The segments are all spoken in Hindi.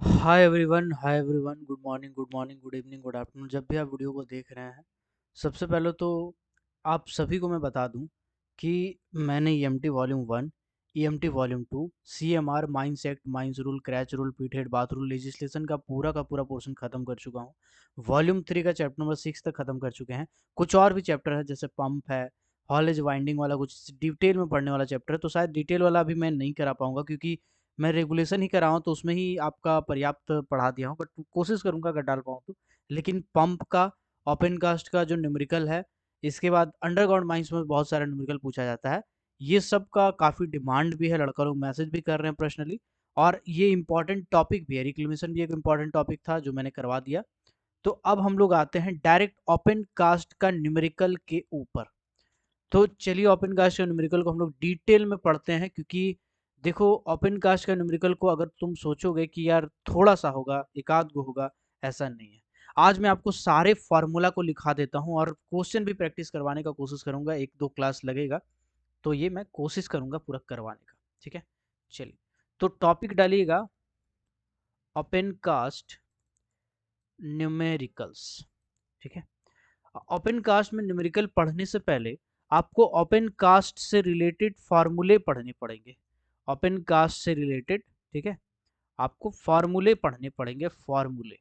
Hi everyone, good morning, good morning, good evening, good afternoon. जब भी आप वीडियो को देख रहे हैं, सबसे पहले तो आप सभी को मैं बता दूं कि मैंने EMT volume 1, EMT volume 2, CMR, mines act, mines rule, creche rule, pithead, bath rule, legislation का पूरा पोर्शन खत्म कर चुका हूँ। वॉल्यूम 3 का चैप्टर नंबर 6 तक खत्म कर चुके हैं। कुछ और भी चैप्टर है, जैसे पंप है, हॉलेज वाइंडिंग वाला कुछ डिटेल में पढ़ने वाला चैप्टर है, तो शायद डिटेल वाला अभी मैं नहीं करा पाऊंगा, क्योंकि मैं रेगुलेशन ही कर रहा हूँ, तो उसमें ही आपका पर्याप्त पढ़ा दिया हूँ, बट कोशिश करूँगा अगर डाल पाऊँ तो। लेकिन पंप का, ओपन कास्ट का जो न्यूमेरिकल है, इसके बाद अंडरग्राउंड माइंस में बहुत सारा न्यूमेरिकल पूछा जाता है। ये सब का काफ़ी डिमांड भी है, लड़का लोग मैसेज भी कर रहे हैं पर्सनली, और ये इंपॉर्टेंट टॉपिक भी है। रिक्लेमेशन भी एक इंपॉर्टेंट टॉपिक था जो मैंने करवा दिया। तो अब हम लोग आते हैं डायरेक्ट ओपन कास्ट का न्यूमेरिकल के ऊपर। तो चलिए ओपन कास्ट का न्यूमेरिकल को हम लोग डिटेल में पढ़ते हैं, क्योंकि देखो, ओपन कास्ट का न्यूमेरिकल को अगर तुम सोचोगे कि यार थोड़ा सा होगा, एक आध गो होगा, ऐसा नहीं है। आज मैं आपको सारे फार्मूला को लिखा देता हूँ और क्वेश्चन भी प्रैक्टिस करवाने का कोशिश करूंगा। एक दो क्लास लगेगा, तो ये मैं कोशिश करूंगा पूरा करवाने का। ठीक है, चलिए। तो टॉपिक डालिएगा ओपन कास्ट न्यूमेरिकल्स। ठीक है। ओपन कास्ट में न्यूमेरिकल पढ़ने से पहले आपको ओपन कास्ट से रिलेटेड फार्मूले पढ़ने पड़ेंगे। ओपन कास्ट से रिलेटेड, ठीक है, आपको फार्मूले पढ़ने पड़ेंगे, फार्मूले।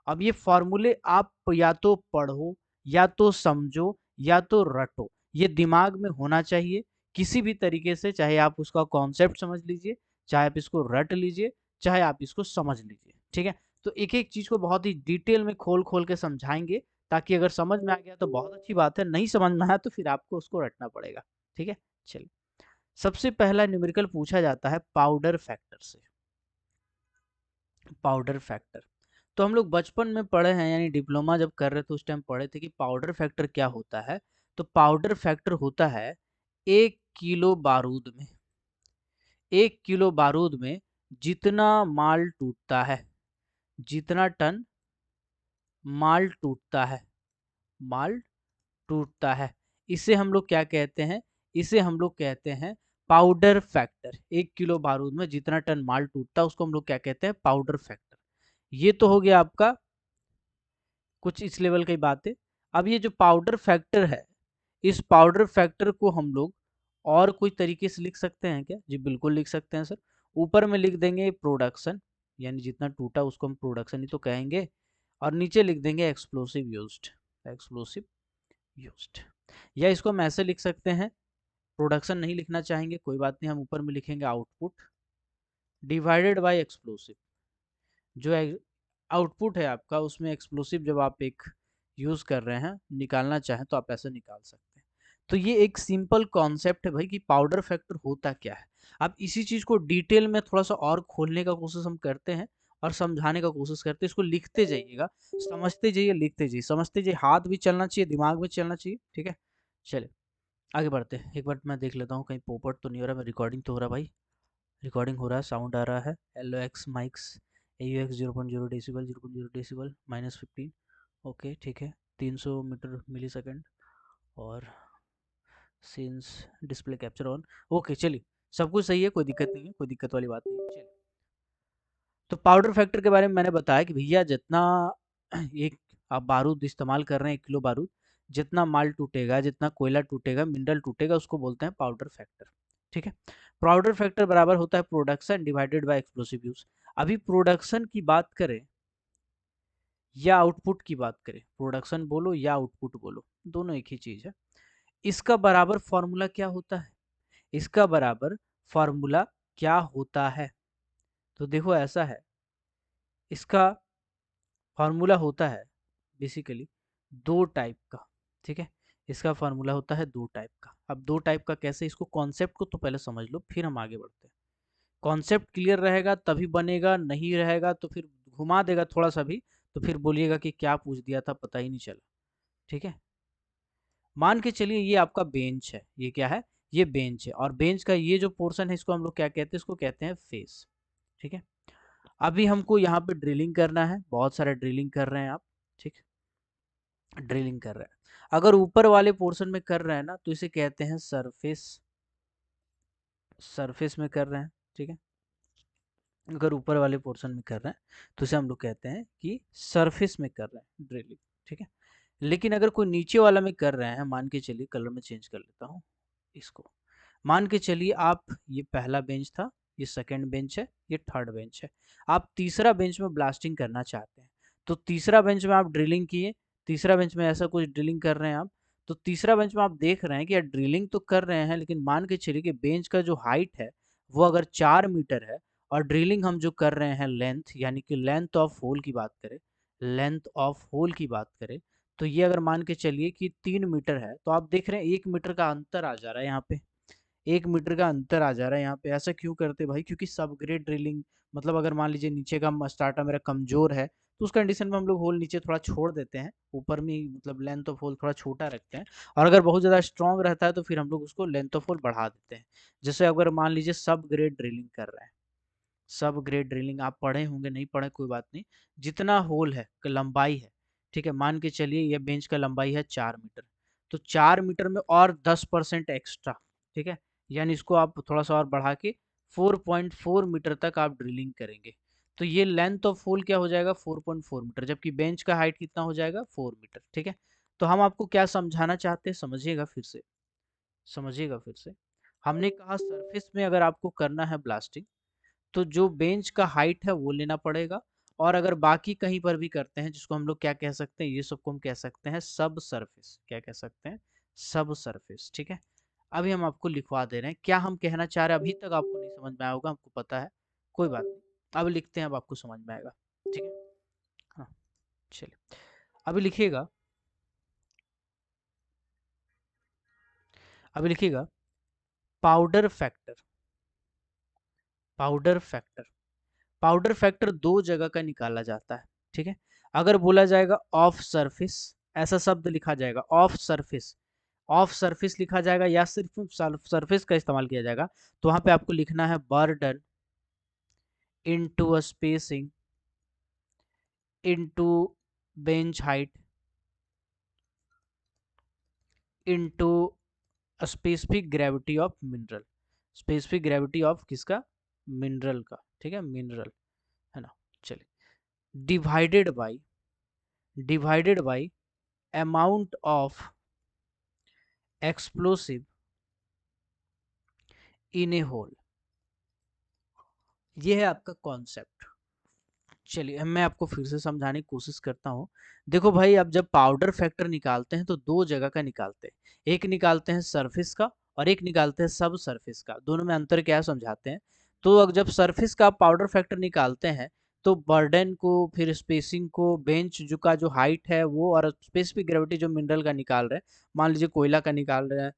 अब ये फार्मूले आप या तो पढ़ो, या तो समझो, या तो रटो, ये दिमाग में होना चाहिए किसी भी तरीके से। चाहे आप उसका कॉन्सेप्ट समझ लीजिए, चाहे आप इसको रट लीजिए, चाहे आप इसको समझ लीजिए। ठीक है, तो एक एक चीज को बहुत ही डिटेल में खोल खोल के समझाएंगे, ताकि अगर समझ में आ गया तो बहुत अच्छी बात है, नहीं समझ में आया तो फिर आपको उसको रटना पड़ेगा। ठीक है, चलिए। सबसे पहला न्यूमेरिकल पूछा जाता है पाउडर फैक्टर से। पाउडर फैक्टर तो हम लोग बचपन में पढ़े हैं, यानी डिप्लोमा जब कर रहे थे उस टाइम पढ़े थे कि पाउडर फैक्टर क्या होता है। तो पाउडर फैक्टर होता है 1 किलो बारूद में, 1 किलो बारूद में जितना माल टूटता है, जितना टन माल टूटता है, माल टूटता है, इसे हम लोग क्या कहते हैं? इसे हम लोग कहते हैं पाउडर फैक्टर। 1 किलो बारूद में जितना टन माल टूटता है उसको हम लोग क्या कहते हैं? Powder factor. ये तो हो गया आपका कुछ इस लेवल की बातें। अब ये जो पाउडर फैक्टर है, इस पाउडर फैक्टर को हम लोग और कोई तरीके से लिख सकते हैं क्या? जी बिल्कुल लिख सकते हैं सर। ऊपर में लिख देंगे प्रोडक्शन, यानी जितना टूटा उसको हम प्रोडक्शन ही तो कहेंगे, और नीचे लिख देंगे एक्सप्लोसिव यूज्ड, एक्सप्लोसिव यूज्ड। या इसको हम ऐसे लिख सकते हैं, प्रोडक्शन नहीं लिखना चाहेंगे कोई बात नहीं, हम ऊपर में लिखेंगे आउटपुट डिवाइडेड बाय एक्सप्लोसिव। जो आउटपुट है आपका, उसमें एक्सप्लोसिव जब आप एक यूज कर रहे हैं, निकालना चाहें तो आप ऐसे निकाल सकते हैं। तो ये एक सिंपल कॉन्सेप्ट है भाई कि पाउडर फैक्टर होता क्या है। अब इसी चीज को डिटेल में थोड़ा सा और खोलने का कोशिश हम करते हैं और समझाने का कोशिश करते हैं। इसको लिखते जाइएगा, समझते जाइए, लिखते जाइए, समझते जाइए, हाथ भी चलना चाहिए, दिमाग भी चलना चाहिए। ठीक है, चलिए आगे बढ़ते हैं। एक बार मैं देख लेता हूँ कहीं पोपट तो नहीं हो रहा, मैं रिकॉर्डिंग तो हो रहा भाई, रिकॉर्डिंग हो रहा है, साउंड आ रहा है। L O X mics AUX 0.0 decibel, 0.0 decibel, -15। Okay ठीक है, 300 मीटर मिली सेकेंड, और scenes display capture on. Okay चलिए, सब कुछ सही है, कोई दिक्कत नहीं है, कोई दिक्कत वाली बात नहीं है। चलिए, तो पाउडर फैक्टर के बारे में मैंने बताया कि भैया जितना एक आप बारूद इस्तेमाल कर रहे हैं, 1 किलो बारूद, जितना माल टूटेगा, जितना कोयला टूटेगा, मिनरल टूटेगा, उसको बोलते हैं पाउडर फैक्टर। ठीक है, पाउडर फैक्टर बराबर होता है production divided by explosive use. अभी प्रोडक्शन की बात करें या आउटपुट की बात करें, प्रोडक्शन बोलो या आउटपुट बोलो, दोनों एक ही चीज है। इसका बराबर फॉर्मूला क्या होता है? इसका बराबर फॉर्मूला क्या होता है? तो देखो ऐसा है, इसका फार्मूला होता है बेसिकली दो टाइप का। ठीक है, इसका फार्मूला होता है दो टाइप का। अब दो टाइप का कैसे, इसको कॉन्सेप्ट को तो पहले समझ लो, फिर हम आगे बढ़ते हैं। कॉन्सेप्ट क्लियर रहेगा तभी बनेगा, नहीं रहेगा तो फिर घुमा देगा थोड़ा सा भी, तो फिर बोलिएगा कि क्या पूछ दिया था, पता ही नहीं चला। ठीक है, मान के चलिए ये आपका बेंच है, ये क्या है? ये बेंच है, और बेंच का ये जो पोर्शन है इसको हम लोग क्या कहते हैं? इसको कहते हैं फेस। ठीक है, अभी हमको यहाँ पे ड्रिलिंग करना है, बहुत सारा ड्रिलिंग कर रहे हैं आप। ठीक, ड्रिलिंग कर रहा है। अगर ऊपर वाले पोर्शन में कर रहे हैं ना, तो इसे कहते हैं सरफेस, सरफेस में कर रहे हैं। ठीक है, अगर ऊपर वाले पोर्शन में कर रहे हैं तो इसे हम लोग कहते हैं कि सरफेस में कर रहे हैं ड्रिलिंग, ठीक है। लेकिन अगर कोई नीचे वाला में कर रहे हैं, मान के चलिए कलर में चेंज कर लेता हूँ इसको, मान के चलिए आप, ये पहला बेंच था, ये सेकंड बेंच है, ये थर्ड बेंच है, आप तीसरा बेंच में ब्लास्टिंग करना चाहते हैं, तो तीसरा बेंच में आप ड्रिलिंग किए, तीसरा बेंच में ऐसा कुछ ड्रिलिंग कर रहे हैं आप, तो तीसरा बेंच में आप देख रहे हैं कि यार ड्रिलिंग तो कर रहे हैं, लेकिन मान के चलिए कि बेंच का जो हाइट है वो अगर 4 मीटर है, और ड्रिलिंग हम जो कर रहे हैं लेंथ, यानी कि लेंथ ऑफ होल की बात करें, लेंथ ऑफ होल की बात करें, तो ये अगर मान के चलिए कि 3 मीटर है, तो आप देख रहे हैं 1 मीटर का अंतर आ जा रहा है यहाँ पे, 1 मीटर का अंतर आ जा रहा है यहाँ पे। ऐसा क्यों करते भाई? क्योंकि सब ग्रेड ड्रिलिंग, मतलब अगर मान लीजिए नीचे का स्टार्टा मेरा कमजोर है, तो उस कंडीशन में हम लोग होल नीचे थोड़ा छोड़ देते हैं, ऊपर में मतलब लेंथ ऑफ होल थोड़ा छोटा रखते हैं, और अगर बहुत ज़्यादा स्ट्रॉन्ग रहता है तो फिर हम लोग उसको लेंथ ऑफ होल बढ़ा देते हैं। जैसे अगर मान लीजिए सब ग्रेड ड्रिलिंग कर रहे हैं, सब ग्रेड ड्रिलिंग आप पढ़े होंगे, नहीं पढ़े कोई बात नहीं, जितना होल है लंबाई है, ठीक है, मान के चलिए ये बेंच का लंबाई है 4 मीटर, तो 4 मीटर में और 10% एक्स्ट्रा, ठीक है, यानी इसको आप थोड़ा सा और बढ़ा के 4.4 मीटर तक आप ड्रिलिंग करेंगे, तो ये लेंथ ऑफ होल क्या हो जाएगा? 4.4 मीटर, जबकि बेंच का हाइट कितना हो जाएगा? 4 मीटर, ठीक है। तो हम आपको क्या समझाना चाहते हैं, समझिएगा फिर से, समझिएगा फिर से। हमने कहा सरफेस में अगर आपको करना है ब्लास्टिंग, तो जो बेंच का हाइट है वो लेना पड़ेगा, और अगर बाकी कहीं पर भी करते हैं, जिसको हम लोग क्या कह सकते हैं, ये सबको हम कह सकते हैं सब सरफेस, क्या कह सकते हैं? सब सरफेस, ठीक है। अभी हम आपको लिखवा दे रहे हैं क्या हम कहना चाह रहे हैं, अभी तक आपको नहीं समझ में आया होगा, हमको पता है, कोई बात नहीं, अब लिखते हैं, अब आपको समझ में आएगा, ठीक है। हाँ, चलिए अभी लिखिएगा, अभी लिखिएगा powder factor, powder factor, powder factor दो जगह का निकाला जाता है, ठीक है। अगर बोला जाएगा ऑफ सरफेस, ऐसा शब्द लिखा जाएगा ऑफ सरफेस, ऑफ सरफेस लिखा जाएगा, या सिर्फ सरफेस का इस्तेमाल किया जाएगा, तो वहां पे आपको लिखना है burden into a spacing into bench height into specific gravity of mineral, specific gravity of किसका? मिनरल का, ठीक है, मिनरल, है ना। चलिए, divided by, divided by amount of explosive in a hole, ये है आपका कॉन्सेप्ट। चलिए मैं आपको फिर से समझाने की कोशिश करता हूँ। देखो भाई, अब जब पाउडर फैक्टर निकालते हैं तो दो जगह का निकालते हैं, एक निकालते हैं सरफेस का और एक निकालते हैं सब सरफेस का, दोनों में अंतर क्या है समझाते हैं। तो अब जब सरफेस का पाउडर फैक्टर निकालते हैं, तो बर्डन को, फिर स्पेसिंग को, बेंच जो का जो हाइट है वो, और स्पेसिफिक ग्रेविटी जो मिनरल का निकाल रहे हैं, मान लीजिए कोयला का निकाल रहे हैं,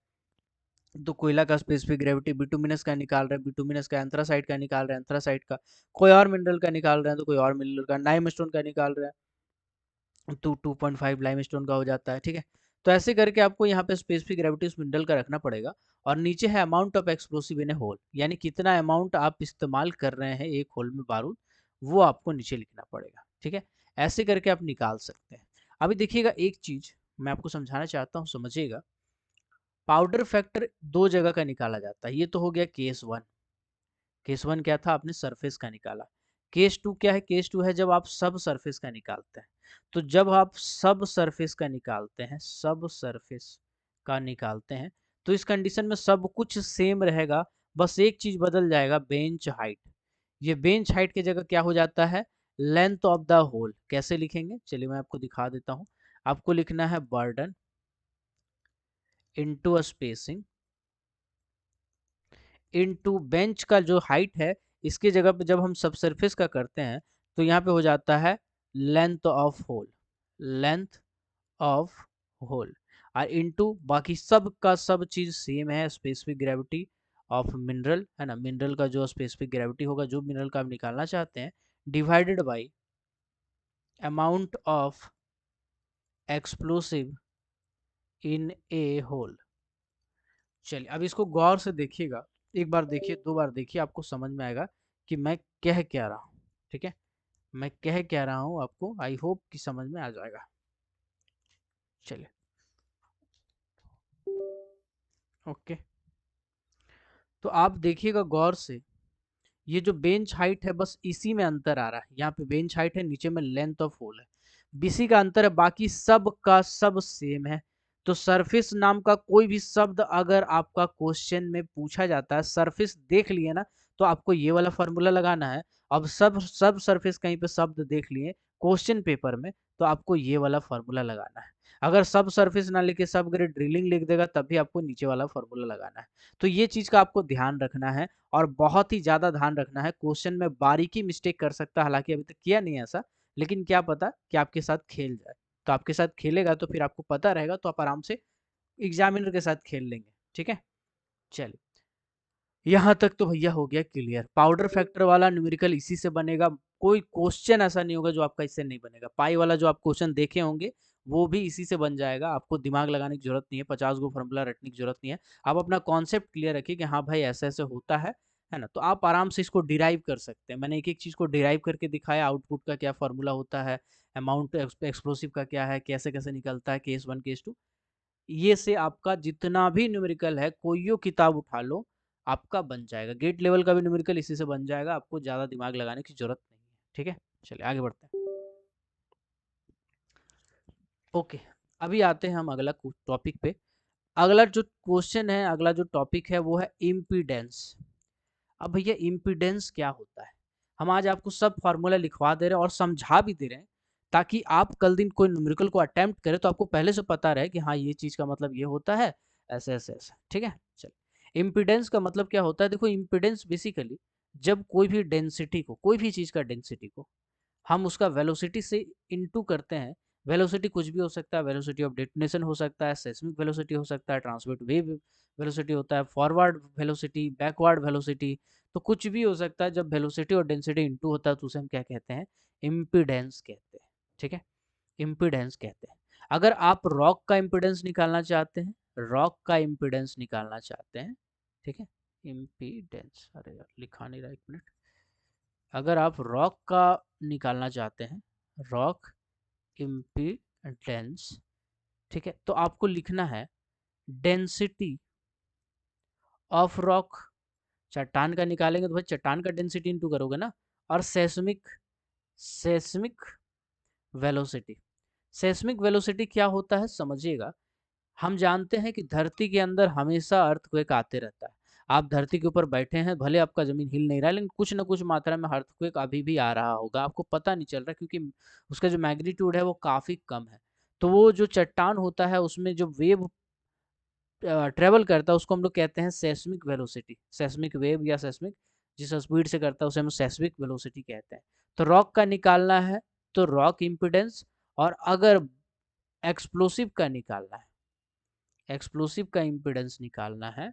तो कोयला का स्पेसिफिक ग्रेविटी, बिटुमिनस का निकाल रहे हैं बिटुमिनस का, एंथ्रासाइट का निकाल रहे हैं एंथ्रासाइट का, कोई और मिनरल का निकाल रहे हैं तो कोई और मिनरल का, लाइमस्टोन का निकाल रहे हैं तो 2.5 लाइमस्टोन का हो जाता है, ठीक है। तो ऐसे करके आपको यहाँ पे स्पेसिफिक ग्रेविटी उस मिनरल का रखना पड़ेगा, और नीचे है amount of explosive in a hole, यानी कितना अमाउंट आप इस्तेमाल कर रहे हैं एक होल में बारूद, वो आपको नीचे लिखना पड़ेगा, ठीक है। ऐसे करके आप निकाल सकते हैं। अभी देखिएगा एक चीज मैं आपको समझाना चाहता हूँ, समझिएगा। पाउडर फैक्टर दो जगह का निकाला जाता है, ये तो हो गया केस वन। केस वन क्या था? आपने सरफेस का निकाला। केस टू क्या है? केस टू है जब आप सब सरफेस का निकालते हैं। तो जब आप सब सरफेस का निकालते हैं, सब सरफेस का निकालते हैं, तो इस कंडीशन में सब कुछ सेम रहेगा, बस एक चीज बदल जाएगा, बेंच हाइट। ये बेंच हाइट की जगह क्या हो जाता है? Length of the hole. कैसे लिखेंगे? चलिए मैं आपको दिखा देता हूं। आपको लिखना है burden into spacing into bench का जो हाइट है, इसके जगह पे जब हम सब सरफेस का करते हैं, तो यहाँ पे हो जाता है length of hole, length of hole, और इनटू बाकी सब का सब चीज सेम है, स्पेसिफिक ग्रेविटी ऑफ मिनरल, है ना, मिनरल का जो स्पेसिफिक ग्रेविटी होगा, जो मिनरल का आप निकालना चाहते हैं, divided by amount of explosive in a hole. चलिए अब इसको गौर से देखिएगा, एक बार देखिए, दो बार देखिए, आपको समझ में आएगा कि मैं कह क्या रहा हूँ, ठीक है। मैं कह क्या रहा हूँ आपको, आई होप कि समझ में आ जाएगा। चलिए, ओके, तो आप देखिएगा गौर से, ये जो बेंच हाइट है बस इसी में अंतर आ रहा है, यहाँ पे बेंच हाइट है, नीचे में लेंथ ऑफ होल है, बीसी का अंतर है, बाकी सब का सब सेम है। तो सरफेस नाम का कोई भी शब्द अगर आपका क्वेश्चन में पूछा जाता है, सरफेस देख लिए ना, तो आपको ये वाला फॉर्मूला लगाना है। अब सब सरफेस कहीं पे शब्द देख लिए क्वेश्चन पेपर में, तो आपको ये वाला फॉर्मूला लगाना है। अगर सब सरफेस ना लिखे सब ग्रेड ड्रिलिंग लिख देगा, तब भी आपको नीचे वाला फॉर्मूला लगाना है। तो ये चीज का आपको ध्यान रखना है, और बहुत ही ज्यादा ध्यान रखना है। क्वेश्चन में बारीकी मिस्टेक कर सकता है, हालांकि अभी तक किया नहीं है ऐसा, लेकिन क्या पता कि आपके साथ खेल जाए। तो आपके साथ खेलेगा तो फिर आपको पता रहेगा, तो आप आराम से एग्जामिनर के साथ खेल लेंगे। ठीक है, चलिए यहाँ तक तो भैया हो गया क्लियर। पाउडर फैक्टर वाला न्यूमेरिकल इसी से बनेगा, कोई क्वेश्चन ऐसा नहीं होगा जो आपका इससे नहीं बनेगा। पाई वाला जो आप क्वेश्चन देखे होंगे वो भी इसी से बन जाएगा, आपको दिमाग लगाने की जरूरत नहीं है, 50 गो फॉर्मूला रटने की जरूरत नहीं है। आप अपना कॉन्सेप्ट क्लियर रखिए कि हाँ भाई ऐसे ऐसे होता है ना, तो आप आराम से इसको डिराइव कर सकते हैं। मैंने एक एक चीज को डिराइव करके दिखाया, आउटपुट का क्या फॉर्मूला होता है, अमाउंट एक्सप्लोसिव का क्या है, कैसे कैसे निकलता है, केस 1 केस 2। ये से आपका जितना भी न्यूमेरिकल है, कोई किताब उठा लो आपका बन जाएगा। गेट लेवल का भी न्यूमेरिकल इसी से बन जाएगा, आपको ज्यादा दिमाग लगाने की जरूरत नहीं है। ठीक है, चलिए आगे बढ़ते हैं। ओके, अभी आते हैं हम अगला टॉपिक पे। अगला जो क्वेश्चन है, अगला जो टॉपिक है वो है इम्पीडेंस। अब भैया इम्पीडेंस क्या होता है, हम आज आपको सब फार्मूला लिखवा दे रहे हैं और समझा भी दे रहे हैं, ताकि आप कल दिन कोई न्यूमेरिकल को अटेम्प्ट करें तो आपको पहले से पता रहे कि हाँ ये चीज का मतलब ये होता है, ऐसे ऐसे ऐसे। ठीक है, चलिए इम्पीडेंस का मतलब क्या होता है। देखो इम्पीडेंस बेसिकली जब कोई भी डेंसिटी को, कोई भी चीज का डेंसिटी को हम उसका वेलोसिटी से इनटू करते हैं। वेलोसिटी कुछ भी हो सकता है, वेलोसिटी ऑफ डेटोनेशन हो सकता है, सेस्मिक वेलोसिटी हो सकता है, ट्रांसमिट वेव वेलोसिटी होता है, फॉरवर्ड वेलोसिटी, बैकवर्ड वेलोसिटी, तो कुछ भी हो सकता है। जब वेलोसिटी और डेंसिटी इनटू होता है तो उसे हम क्या कहते हैं, इम्पीडेंस कहते हैं। ठीक है, इम्पीडेंस कहते हैं। अगर आप रॉक का इम्पीडेंस निकालना चाहते हैं, रॉक का इम्पीडेंस निकालना चाहते हैं, ठीक है, इम्पीडेंस, अरे यार लिखा नहीं रहा, एक मिनट। अगर आप रॉक का निकालना चाहते हैं, रॉक इम्पीडेंस, ठीक है, तो आपको लिखना है डेंसिटी ऑफ रॉक। चट्टान का निकालेंगे तो भाई चट्टान का डेंसिटी इंटू करोगे ना, और seismic, seismic velocity. Seismic velocity क्या होता है समझिएगा। हम जानते हैं कि धरती के अंदर हमेशा अर्थक्वेक आते रहता है। आप धरती के ऊपर बैठे हैं, भले आपका जमीन हिल नहीं रहा है, लेकिन कुछ ना कुछ मात्रा में अर्थक्वेक अभी भी आ रहा होगा, आपको पता नहीं चल रहा, क्योंकि उसका जो मैग्नीट्यूड है वो काफी कम है। तो वो जो चट्टान होता है उसमें जो वेव ट्रेवल करता है उसको हम लोग कहते हैं सेस्मिक वेलोसिटी, सेस्मिक वेव या सेस्मिक जिस स्पीड से करता है उसे हम सेस्मिक वेलोसिटी कहते हैं। तो रॉक का निकालना है तो रॉक इम्पिडेंस, और अगर एक्सप्लोसिव का निकालना है, एक्सप्लोसिव का इम्पिडेंस निकालना है,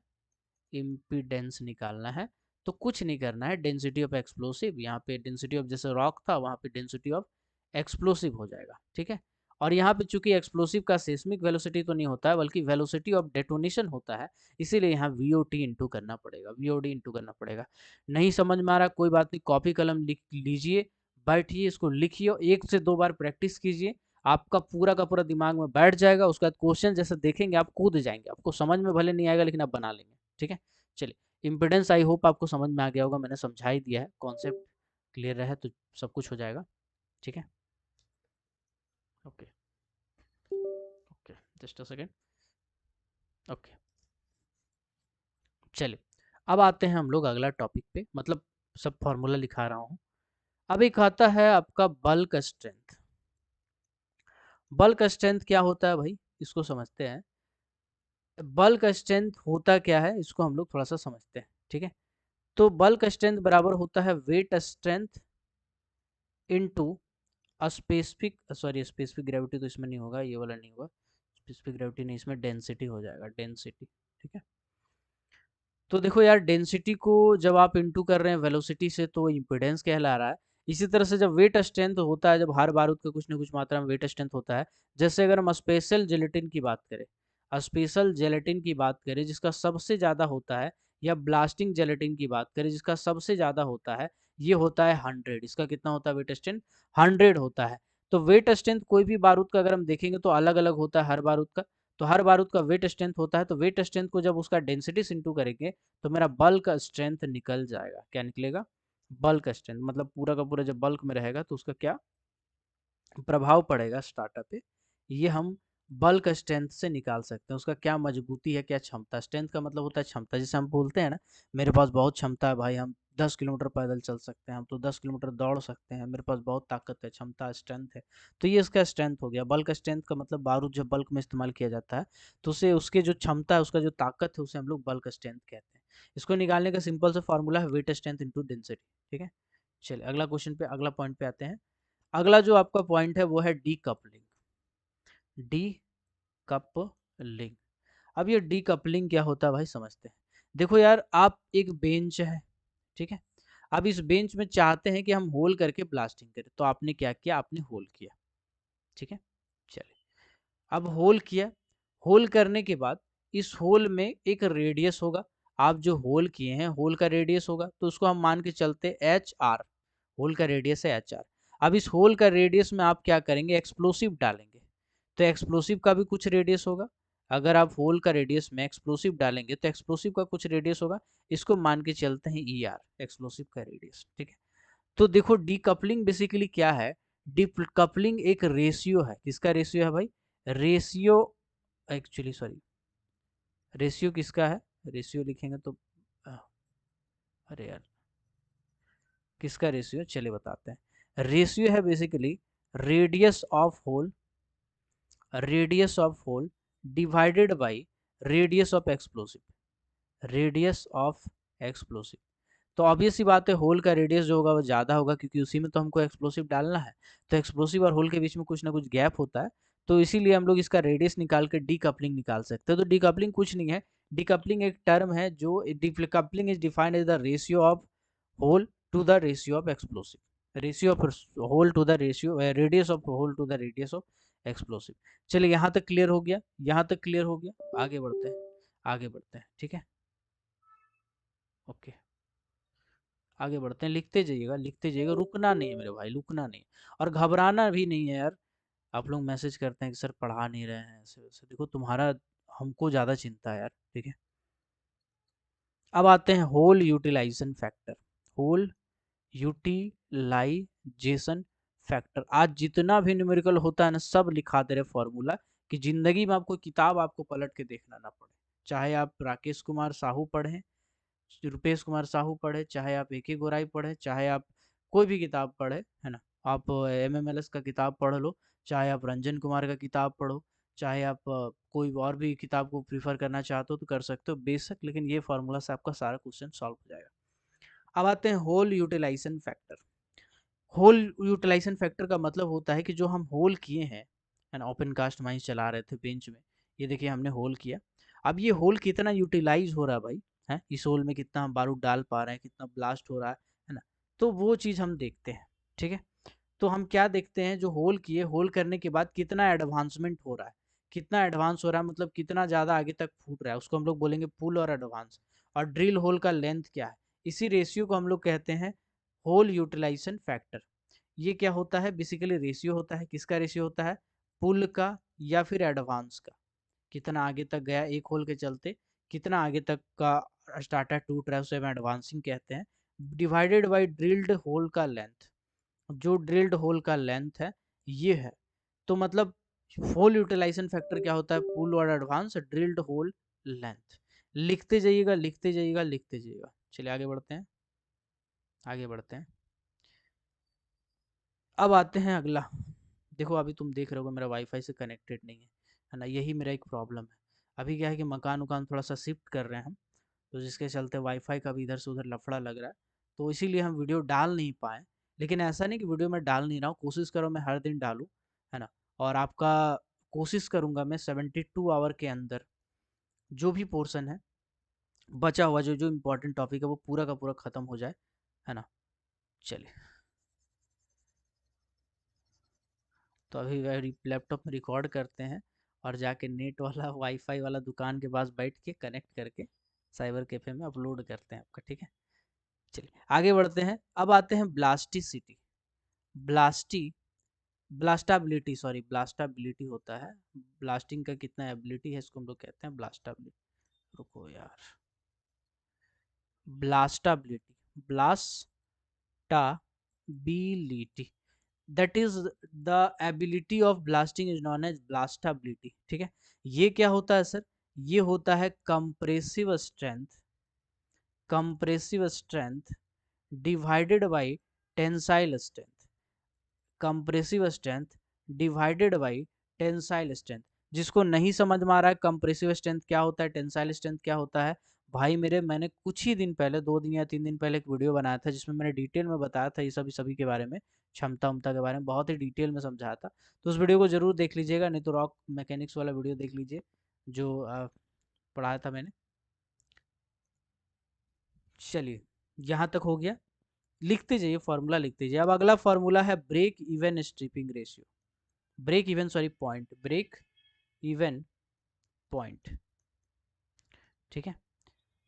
इम्पीडेंस निकालना है, तो कुछ नहीं करना है, डेंसिटी ऑफ एक्सप्लोसिव, यहाँ पे डेंसिटी ऑफ जैसे रॉक था वहाँ पे डेंसिटी ऑफ एक्सप्लोसिव हो जाएगा। ठीक है, और यहाँ पे चूंकि एक्सप्लोसिव का सेस्मिक वेलोसिटी तो नहीं होता है बल्कि वेलोसिटी ऑफ डेटोनेशन होता है, इसीलिए यहाँ वीओटी इंटू करना पड़ेगा, वीओडी इंटू करना पड़ेगा। नहीं समझ में आ रहा कोई बात नहीं, कॉपी कलम लिख लीजिए, बैठिए, इसको लिखिए, 1 से 2 बार प्रैक्टिस कीजिए, आपका पूरा का पूरा दिमाग में बैठ जाएगा। उसके बाद क्वेश्चन जैसे देखेंगे आप कूद जाएंगे, आपको समझ में भले नहीं आएगा लेकिन आप बना लेंगे। ठीक है, चलिए इम्पिडेंस आई होप आपको समझ में आ गया होगा, मैंने समझा ही दिया है, कॉन्सेप्ट क्लियर रहे तो सब कुछ हो जाएगा। ठीक है, okay okay, just a second, okay, चलिए अब आते हैं हम लोग अगला टॉपिक पे, मतलब सब फॉर्मूला लिखा रहा हूँ। अब एक आता है आपका बल्क स्ट्रेंथ। बल्क स्ट्रेंथ क्या होता है भाई, इसको समझते हैं। बल्क स्ट्रेंथ होता क्या है इसको हम लोग थोड़ा सा समझते हैं। ठीक है, तो बल्क स्ट्रेंथ बराबर होता है weight strength into specific, sorry specific gravity तो इसमें नहीं होगा, ये वाला नहीं होगा, स्पेसिफिक ग्रेविटी नहीं, इसमें डेंसिटी हो जाएगा, डेंसिटी। ठीक है, तो देखो यार डेंसिटी को जब आप इंटू कर रहे हैं वेलोसिटी से तो इम्पिडेंस कहला रहा है। इसी तरह से जब वेट स्ट्रेंथ होता है, जब हर बारूद का कुछ ना कुछ मात्रा में वेट स्ट्रेंथ होता है, जैसे अगर हम स्पेशल जेलेटिन की बात करें, स्पेशल जेलेटिन की बात करें जिसका सबसे ज़्यादा होता है, या ब्लास्टिंग जेलेटिन की बात करें जिसका सबसे ज़्यादा होता है, ये होता है 100। इसका कितना होता है वेट स्ट्रेंथ, 100 होता है। तो वेट स्ट्रेंथ कोई भी बारूद का अगर हम देखेंगे तो अलग अलग होता है हर बारूद का, तो हर बारूद का वेट स्ट्रेंथ होता है, तो वेट स्ट्रेंथ को जब उसका डेंसिटी से इंटू करेंगे तो मेरा बल्क स्ट्रेंथ निकल जाएगा। क्या निकलेगा, बल्क स्ट्रेंथ मतलब पूरा का पूरा जब बल्क में रहेगा तो उसका क्या प्रभाव पड़ेगा स्टार्टअप पे, ये हम बल्क स्ट्रेंथ से निकाल सकते हैं। उसका क्या मजबूती है, क्या क्षमता। स्ट्रेंथ का मतलब होता है क्षमता, जैसे हम बोलते हैं ना मेरे पास बहुत क्षमता है भाई, हम 10 किलोमीटर पैदल चल सकते हैं, हम तो 10 किलोमीटर दौड़ सकते हैं, मेरे पास बहुत ताकत है, क्षमता, स्ट्रेंथ है। तो ये इसका स्ट्रेंथ हो गया। बल्क स्ट्रेंथ का मतलब बारूद जब बल्क में इस्तेमाल किया जाता है तो उसे उसके जो क्षमता है, उसका जो ताकत है, उसे हम लोग बल्क स्ट्रेंथ कहते हैं। इसको निकालने का सिंपल सा फॉर्मूला है वेट स्ट्रेंथ इंटू डेंसिटी। ठीक है, चलिए अगला क्वेश्चन पे, अगला पॉइंट पे आते हैं। अगला जो आपका पॉइंट है वो है डीकपलिंग। डीकपलिंग, अब ये डीकपलिंग क्या होता है भाई समझते हैं। देखो यार, आप एक बेंच है, ठीक है, अब इस बेंच में चाहते हैं कि हम होल करके ब्लास्टिंग करें, तो आपने क्या किया, आपने होल किया, ठीक है। चलिए, अब होल किया, होल करने के बाद इस होल में एक रेडियस होगा। आप जो होल किए हैं होल का रेडियस होगा, तो उसको हम मान के चलते एच आर, होल का रेडियस है एच आर। अब इस होल का रेडियस में आप क्या करेंगे, एक्सप्लोसिव डालेंगे, तो एक्सप्लोसिव का भी कुछ रेडियस होगा। अगर आप होल का रेडियस में एक्सप्लोसिव डालेंगे तो एक्सप्लोसिव का कुछ रेडियस होगा, इसको मान के चलते हैं ई आर, एक्सप्लोसिव का रेडियस, ठीक है। तो देखो डीकपलिंग बेसिकली क्या है, डीकपलिंग एक रेशियो है, किसका रेशियो है भाई, रेशियो, एक्चुअली सॉरी, रेशियो किसका है, रेशियो लिखेंगे तो अरे यार किसका रेशियो, चलिए बताते हैं। रेशियो है basically radius of hole, radius of hole divided by radius of explosive, radius of explosive. तो ऑब्वियस सी बात है होल का रेडियस जो होगा वो ज़्यादा होगा, क्योंकि उसी में तो हमको एक्सप्लोसिव डालना है। तो एक्सप्लोसिव और होल के बीच में कुछ ना कुछ गैप होता है, तो इसीलिए हम लोग इसका रेडियस निकाल के डीकपलिंग निकाल सकते हैं। तो डीकपलिंग कुछ नहीं है, डीकपलिंग एक टर्म है जो, decoupling is defined as the ratio of hole to the ratio of explosive, ratio of hole to the ratio, radius of hole to the radius of explosive. चलिए यहाँ तक क्लियर हो गया, यहाँ तक क्लियर हो गया, आगे बढ़ते हैं, आगे बढ़ते हैं, ठीक है, ओके, आगे बढ़ते हैं। लिखते जाइएगा, लिखते जाइएगा, रुकना नहीं है मेरे भाई, रुकना नहीं और घबराना भी नहीं है यार। आप लोग मैसेज करते हैं कि सर पढ़ा नहीं रहे हैं, ऐसे वैसे, देखो तुम्हारा, हमको ज़्यादा चिंता है यार, ठीक है। अब आते हैं hole utilization factor, hole utilization factor. आज जितना भी न्यूमेरिकल होता है ना, सब लिखा दे रहे फॉर्मूला, कि जिंदगी में आपको किताब आपको पलट के देखना ना पड़े। चाहे आप राकेश कुमार साहू पढ़ें, रुपेश कुमार साहू पढ़े, चाहे आप ए के गोराई पढ़े, चाहे आप कोई भी किताब पढ़े, है ना, आप एमएमएलएस का किताब पढ़ लो, चाहे आप रंजन कुमार का किताब पढ़ो, चाहे आप कोई और भी किताब को प्रीफर करना चाहते हो तो कर सकते हो बेशक, लेकिन ये फॉर्मूला से आपका सारा क्वेश्चन सॉल्व हो जाएगा। अब आते हैं hole utilization factor. Hole utilization factor का मतलब होता है कि जो हम होल किए हैं, है ना, ओपन कास्ट माइंस चला रहे थे बेंच में, ये देखिए हमने होल किया, अब ये होल कितना यूटिलाइज हो रहा है भाई, है इस होल में कितना हम बारूद डाल पा रहे हैं, कितना ब्लास्ट हो रहा है ना, तो वो चीज़ हम देखते हैं, ठीक है। तो हम क्या देखते हैं, जो होल किए, होल करने के बाद कितना एडवांसमेंट हो रहा है, कितना एडवांस हो रहा है, मतलब कितना ज़्यादा आगे तक फूट रहा है, उसको हम लोग बोलेंगे पुल और एडवांस। और ड्रिल होल का लेंथ क्या है, इसी रेशियो को हम लोग कहते हैं होल यूटिलाइजेशन फैक्टर। ये क्या होता है, बेसिकली रेशियो होता है, किसका रेशियो होता है, पुल का या फिर एडवांस का, कितना आगे तक गया एक होल के चलते, कितना आगे तक का स्टार्टर टूट रहा है, उसे हम एडवांसिंग कहते हैं, डिवाइडेड बाय ड्रिल्ड होल का लेंथ, जो ड्रिल्ड होल का लेंथ है ये है। तो मतलब होल यूटिलाइजेशन फैक्टर क्या होता है, पुल और एडवांस ड्रिल्ड होल लेंथ। लिखते जाइएगा, लिखते जाइएगा, लिखते जाइएगा। चलिए आगे बढ़ते हैं, आगे बढ़ते हैं। अब आते हैं अगला। देखो अभी तुम देख रहे हो मेरा वाईफाई से कनेक्टेड नहीं है ना, यही मेरा एक प्रॉब्लम है। अभी क्या है कि मकान उकान थोड़ा सा शिफ्ट कर रहे हैं हम, तो जिसके चलते वाईफाई का भी इधर से उधर लफड़ा लग रहा है, तो इसीलिए हम वीडियो डाल नहीं पाए। लेकिन ऐसा नहीं कि वीडियो मैं डाल नहीं रहा हूँ, कोशिश करो मैं हर दिन डालूँ, है ना। और आपका कोशिश करूँगा मैं 72 आवर के अंदर जो भी पोर्शन है, बचा हुआ जो जो इम्पोर्टेंट टॉपिक है वो पूरा का पूरा ख़त्म हो जाए, है ना। चलिए, तो अभी लैपटॉप में रिकॉर्ड करते हैं और जाके नेट वाला वाईफाई वाला दुकान के पास बैठ के कनेक्ट करके साइबर कैफे में अपलोड करते हैं आपका, ठीक है। चलिए आगे बढ़ते हैं। अब आते हैं ब्लास्टिसिटी, ब्लास्टी, ब्लास्टाबिलिटी, सॉरी ब्लास्टाबिलिटी होता है, ब्लास्टिंग का कितना एबिलिटी है इसको हम लोग कहते हैं ब्लास्टाबिलिटी। रुको यार, blastability, blast blastability, that is the ability of blasting is known as blastability. ठीक है, ये क्या होता है सर? ये होता है compressive strength, compressive strength divided by tensile strength, compressive strength divided by tensile strength. जिसको नहीं समझ में आ रहा है कंप्रेसिव स्ट्रेंथ क्या होता है, टेंसाइल स्ट्रेंथ क्या होता है, भाई मेरे मैंने कुछ ही दिन पहले 2 दिन या 3 दिन पहले एक वीडियो बनाया था जिसमें मैंने डिटेल में बताया था ये सभी के बारे में, क्षमता उमता के बारे में बहुत ही डिटेल में समझाया था। तो उस वीडियो को जरूर देख लीजिएगा, नहीं तो रॉक मैकेनिक्स वाला वीडियो देख लीजिए जो पढ़ाया था मैंने। चलिए, यहाँ तक हो गया, लिखते जाइए, फॉर्मूला लिखते जाइए। अब अगला फॉर्मूला है break even stripping ratio, break even sorry point, break even point. ठीक है,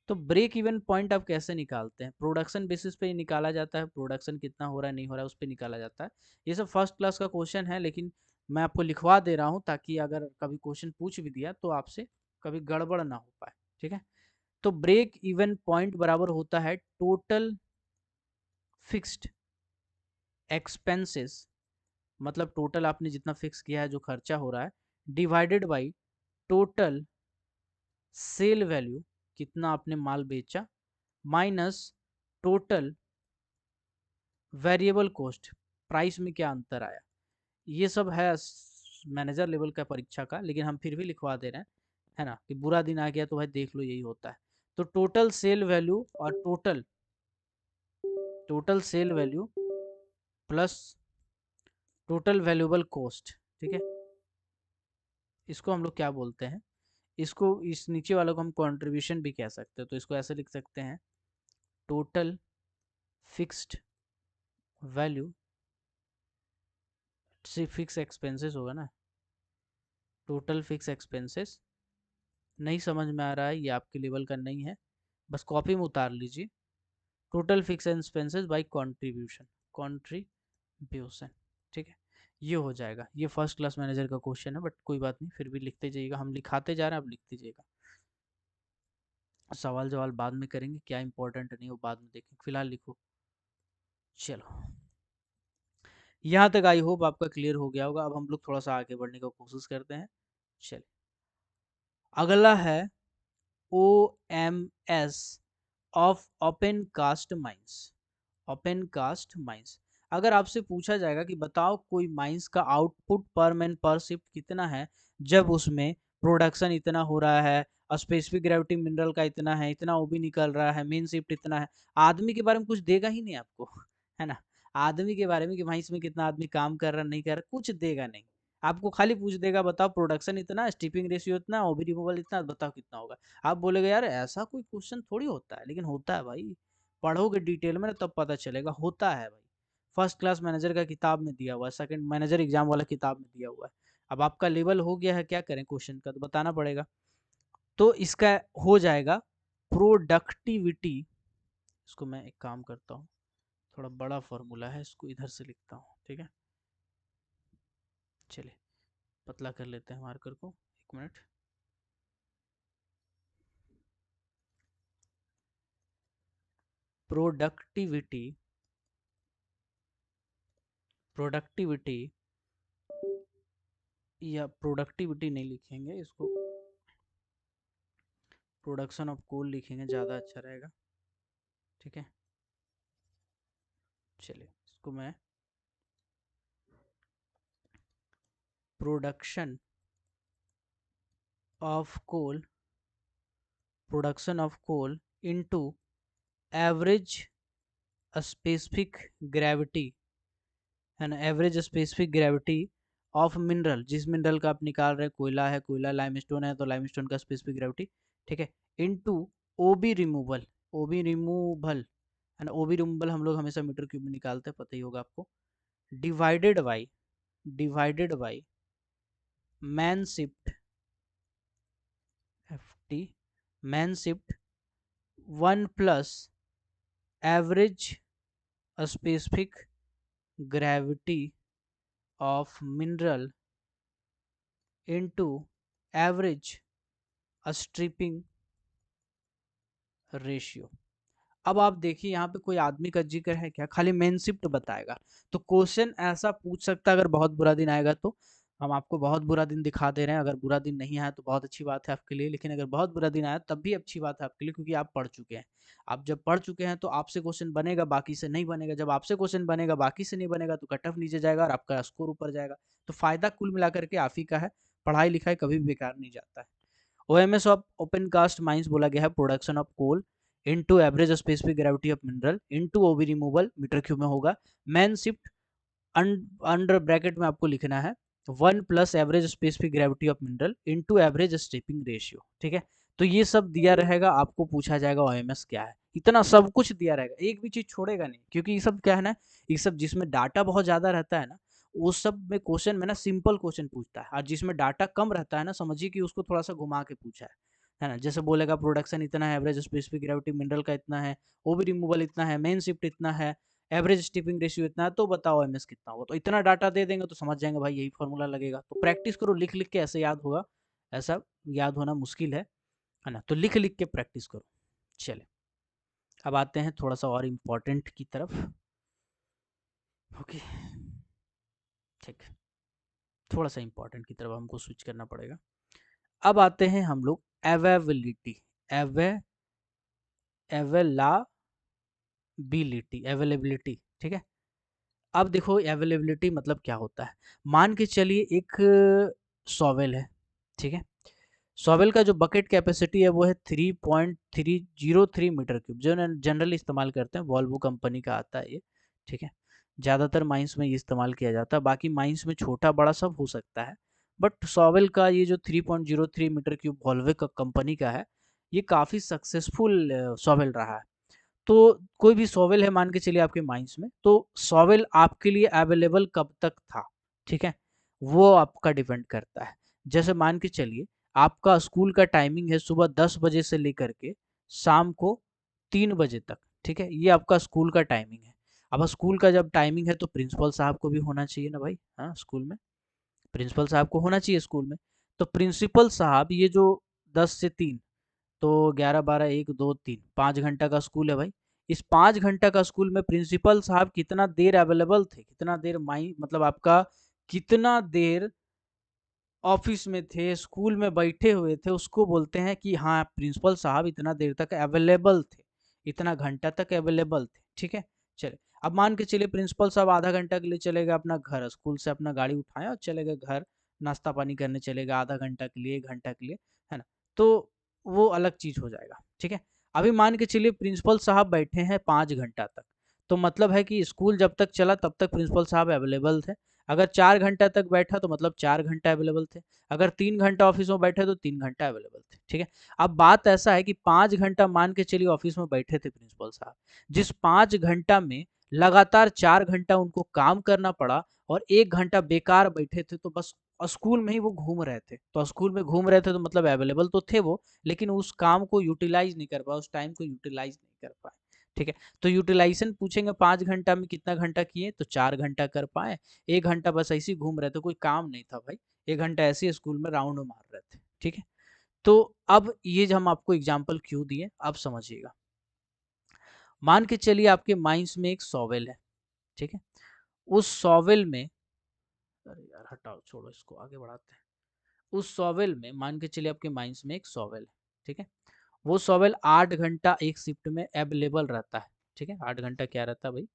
तो ब्रेक इवन पॉइंट आप कैसे निकालते हैं? प्रोडक्शन बेसिस पे ही निकाला जाता है, प्रोडक्शन कितना हो रहा है नहीं हो रहा है उस पर निकाला जाता है। ये सब फर्स्ट क्लास का क्वेश्चन है, लेकिन मैं आपको लिखवा दे रहा हूँ ताकि अगर कभी क्वेश्चन पूछ भी दिया तो आपसे कभी गड़बड़ ना हो पाए। ठीक है, तो ब्रेक इवन पॉइंट बराबर होता है टोटल फिक्स्ड एक्सपेंसेस, मतलब टोटल आपने जितना फिक्स किया है जो खर्चा हो रहा है, divided by total sale value, कितना आपने माल बेचा, minus total variable cost, price में क्या अंतर आया। ये सब है मैनेजर लेवल का परीक्षा का, लेकिन हम फिर भी लिखवा दे रहे हैं, है ना, कि बुरा दिन आ गया तो भाई देख लो, यही होता है। तो टोटल सेल वैल्यू और total sale value plus total valuable cost. ठीक है, इसको हम लोग क्या बोलते हैं, इसको इस नीचे वालों को हम कंट्रीब्यूशन भी कह सकते हैं। तो इसको ऐसे लिख सकते हैं, टोटल फिक्स्ड वैल्यू से फिक्स एक्सपेंसेस होगा ना, टोटल फिक्स एक्सपेंसेस। नहीं समझ में आ रहा है, ये आपके लेवल का नहीं है, बस कॉपी में उतार लीजिए। Total fix expenses by contribution, contribution. ठीक है, ये हो जाएगा। ये फर्स्ट क्लास मैनेजर का क्वेश्चन है, बट कोई बात नहीं, फिर भी लिखते जाइएगा, हम लिखाते जा रहे हैं, आप लिखते जाइएगा। सवाल जवाब बाद में करेंगे, क्या इंपॉर्टेंट नहीं वो बाद में देखेंगे, फिलहाल लिखो। चलो, यहाँ तक आई होप आपका क्लियर हो गया होगा। अब हम लोग थोड़ा सा आगे बढ़ने की कोशिश करते हैं। चलिए, अगला है O M S of open cast mines, open cast mines. अगर आपसे पूछा जाएगा कि बताओ कोई माइंस का आउटपुट पर मैन पर शिफ्ट कितना है, जब उसमें प्रोडक्शन इतना हो रहा है, स्पेसिफिक ग्रेविटी मिनरल का इतना है, इतना ओबी निकल रहा है, मेन शिफ्ट इतना है, आदमी के बारे में कुछ देगा ही नहीं आपको, है ना। आदमी के बारे में कि भाई इसमें कितना आदमी काम कर रहा नहीं कर रहा, कुछ देगा नहीं। आपको खाली पूछ देगा बताओ प्रोडक्शन इतना, स्टिपिंग रेशियो इतना, ओबी रिमूवल इतना, बताओ कितना होगा। आप बोलेगा यार ऐसा कोई क्वेश्चन थोड़ी होता है, लेकिन होता है भाई, पढ़ोगे डिटेल में ना तब पता चलेगा, होता है भाई। फर्स्ट क्लास मैनेजर का किताब में दिया हुआ है, सेकंड मैनेजर एग्जाम वाला किताब में दिया हुआ है। अब आपका लेवल हो गया है, क्या करें, क्वेश्चन का तो बताना पड़ेगा। तो इसका हो जाएगा प्रोडक्टिविटी। इसको मैं एक काम करता हूँ, थोड़ा बड़ा फॉर्मूला है, इसको इधर से लिखता हूँ। ठीक है, चलिए पतला कर लेते हैं मार्कर को, 1 मिनट। प्रोडक्टिविटी, प्रोडक्टिविटी या प्रोडक्टिविटी नहीं लिखेंगे इसको, प्रोडक्शन ऑफ कोल लिखेंगे, ज़्यादा अच्छा रहेगा। ठीक है, चलिए इसको मैं production of coal, production of coal into average specific gravity, है ना, average specific gravity of mineral, जिस मिनरल का आप निकाल रहे हैं, कोयला है, कोयला लाइमस्टोन है तो लाइमस्टोन का स्पेसिफिक ग्रेविटी। ठीक है, इनटू ओबी रिमूवल, ओबी रिमूवल, है ना, ओबी रिमूवल हम लोग हमेशा मीटर क्यूब में निकालते हैं, पता ही होगा आपको, divided by, divided by man shift, F T, man shift 1 plus average specific gravity of mineral into average stripping ratio. अब आप देखिए यहाँ पे कोई आदमी का जिक्र है क्या, खाली मेन शिफ्ट बताएगा। तो क्वेश्चन ऐसा पूछ सकता है अगर बहुत बुरा दिन आएगा तो। हम आपको बहुत बुरा दिन दिखा दे रहे हैं, अगर बुरा दिन नहीं आया तो बहुत अच्छी बात है आपके लिए, लेकिन अगर बहुत बुरा दिन आया तब भी अच्छी बात है आपके लिए, क्योंकि आप पढ़ चुके हैं। आप जब पढ़ चुके हैं तो आपसे क्वेश्चन बनेगा, बाकी से नहीं बनेगा। जब आपसे क्वेश्चन बनेगा, बाकी से नहीं बनेगा, तो कट ऑफ नीचे जाएगा और आपका स्कोर ऊपर जाएगा। तो फायदा कुल मिलाकर के आप ही का है। पढ़ाई लिखाई कभी भी बेकार नहीं जाता है। OMS of open cast mines बोला गया है production of coal into average specific gravity of mineral into OB removal metre cube में होगा। मैन शिफ्ट अंडर ब्रैकेट में आपको लिखना है 1 plus average specific gravity of mineral into average stepping ratio. ठीक है, तो ये सब दिया रहेगा, आपको पूछा जाएगा OMS क्या है, इतना सब कुछ दिया रहेगा, एक भी चीज छोड़ेगा नहीं, क्योंकि ये सब क्या है ना, ये सब जिसमें डाटा बहुत ज्यादा रहता है ना, उस सब में क्वेश्चन में ना सिंपल क्वेश्चन पूछता है, और जिसमें डाटा कम रहता है ना, समझिए कि उसको थोड़ा सा घुमा के पूछा है ना। जैसे बोलेगा प्रोडक्शन इतना है, एवरेज स्पेसिफिक ग्रेविटी मिनरल का इतना है, ओबी रिमूवल इतना है, मेन शिफ्ट इतना है, एवरेज स्टिपिंग रेशियो इतना है, तो बताओ MS कितना होगा। तो इतना डाटा दे देंगे तो समझ जाएंगे भाई यही फॉर्मूला लगेगा। तो प्रैक्टिस करो, लिख लिख के ऐसे याद होगा, ऐसा याद होना मुश्किल है ना। तो लिख लिख के प्रैक्टिस करो। चले, अब आते हैं थोड़ा सा और इम्पोर्टेंट की तरफ। ओके, ठीक, थोड़ा सा इम्पोर्टेंट की तरफ हमको स्विच करना पड़ेगा। अब आते हैं हम लोग अवेबिलिटी, अवेलेबिलिटी, ठीक है। अब देखो अवेलेबिलिटी मतलब क्या होता है। मान के चलिए एक सॉवेल है, ठीक है। सॉवेल का जो बकेट कैपेसिटी है वो है 3.303 मीटर क्यूब, जो जनरली इस्तेमाल करते हैं, वॉल्वो कंपनी का आता है ये, ठीक है। ज़्यादातर माइंस में ये इस्तेमाल किया जाता है, बाकी माइंस में छोटा बड़ा सब हो सकता है, बट सॉवेल का ये जो 3.03 मीटर क्यूब वॉल्वो का कंपनी का है, ये काफ़ी सक्सेसफुल सॉवेल रहा है। तो कोई भी सॉवेल है मान के चलिए आपके माइंस में, तो सॉवेल आपके लिए अवेलेबल कब तक था, ठीक है, वो आपका डिपेंड करता है। जैसे मान के चलिए आपका स्कूल का टाइमिंग है सुबह 10 बजे से लेकर के शाम को 3 बजे तक, ठीक है, ये आपका स्कूल का टाइमिंग है। अब स्कूल का जब टाइमिंग है तो प्रिंसिपल साहब को भी होना चाहिए ना भाई, हाँ, स्कूल में प्रिंसिपल साहब को होना चाहिए स्कूल में। तो प्रिंसिपल साहब ये जो 10 से 3, तो 11, 12, 1, 2, 3, 5 घंटा का स्कूल है भाई। इस 5 घंटा का स्कूल में प्रिंसिपल साहब कितना देर अवेलेबल थे, कितना देर माई मतलब आपका कितना देर ऑफिस में थे, स्कूल में बैठे हुए थे, उसको बोलते हैं कि हाँ प्रिंसिपल साहब इतना देर तक अवेलेबल थे, इतना घंटा तक अवेलेबल थे, ठीक है। चले, अब मान के चलिए प्रिंसिपल साहब आधा घंटा के लिए चले गए अपना घर, स्कूल से अपना गाड़ी उठाया और चले गए घर, नाश्ता पानी करने चले गए आधा घंटा के लिए, 1 घंटा के लिए, है ना। तो वो अलग चीज हो जाएगा, ठीक है। अभी मान के चलिए प्रिंसिपल साहब बैठे हैं 5 घंटा तक, तो मतलब है कि स्कूल जब तक चला तब तक प्रिंसिपल साहब अवेलेबल थे। अगर 4 घंटा तक बैठा तो मतलब 4 घंटा अवेलेबल थे। अगर 3 घंटा ऑफिस में बैठे तो 3 घंटा अवेलेबल थे, ठीक है। अब बात ऐसा है कि 5 घंटा मान के चलिए ऑफिस में बैठे थे प्रिंसिपल साहब, जिस 5 घंटा में लगातार 4 घंटा उनको काम करना पड़ा और 1 घंटा बेकार बैठे थे, तो बस स्कूल में ही वो घूम रहे थे। तो स्कूल में घूम रहे थे तो मतलब अवेलेबल तो थे वो, लेकिन उस काम को यूटिलाइज नहीं कर पाए, उस टाइम को यूटिलाइज नहीं कर पाए, ठीक है। तो यूटिलाइजेशन पूछेंगे 5 घंटा में कितना घंटा किए, तो 4 घंटा कर पाए। 1 घंटा बस ऐसे ही घूम रहे थे, कोई काम नहीं था भाई, 1 घंटा ऐसे ही स्कूल में राउंड मार रहे थे, ठीक है। तो अब ये जो हम आपको एग्जाम्पल क्यों दिए, अब समझिएगा। मान के चलिए आपके माइंस में एक सॉवेल है, ठीक है। उस सॉवेल में, अरे यार हटाओ छोड़ो इसको, आगे बढ़ाते हैं। उस सॉवेल में मान के चलिए आपके माइंस में एक सॉवेल है, ठीक है। वो सॉवेल 8 घंटा एक शिफ्ट में अवेलेबल रहता है, ठीक है। 8 घंटा क्या रहता है भाई,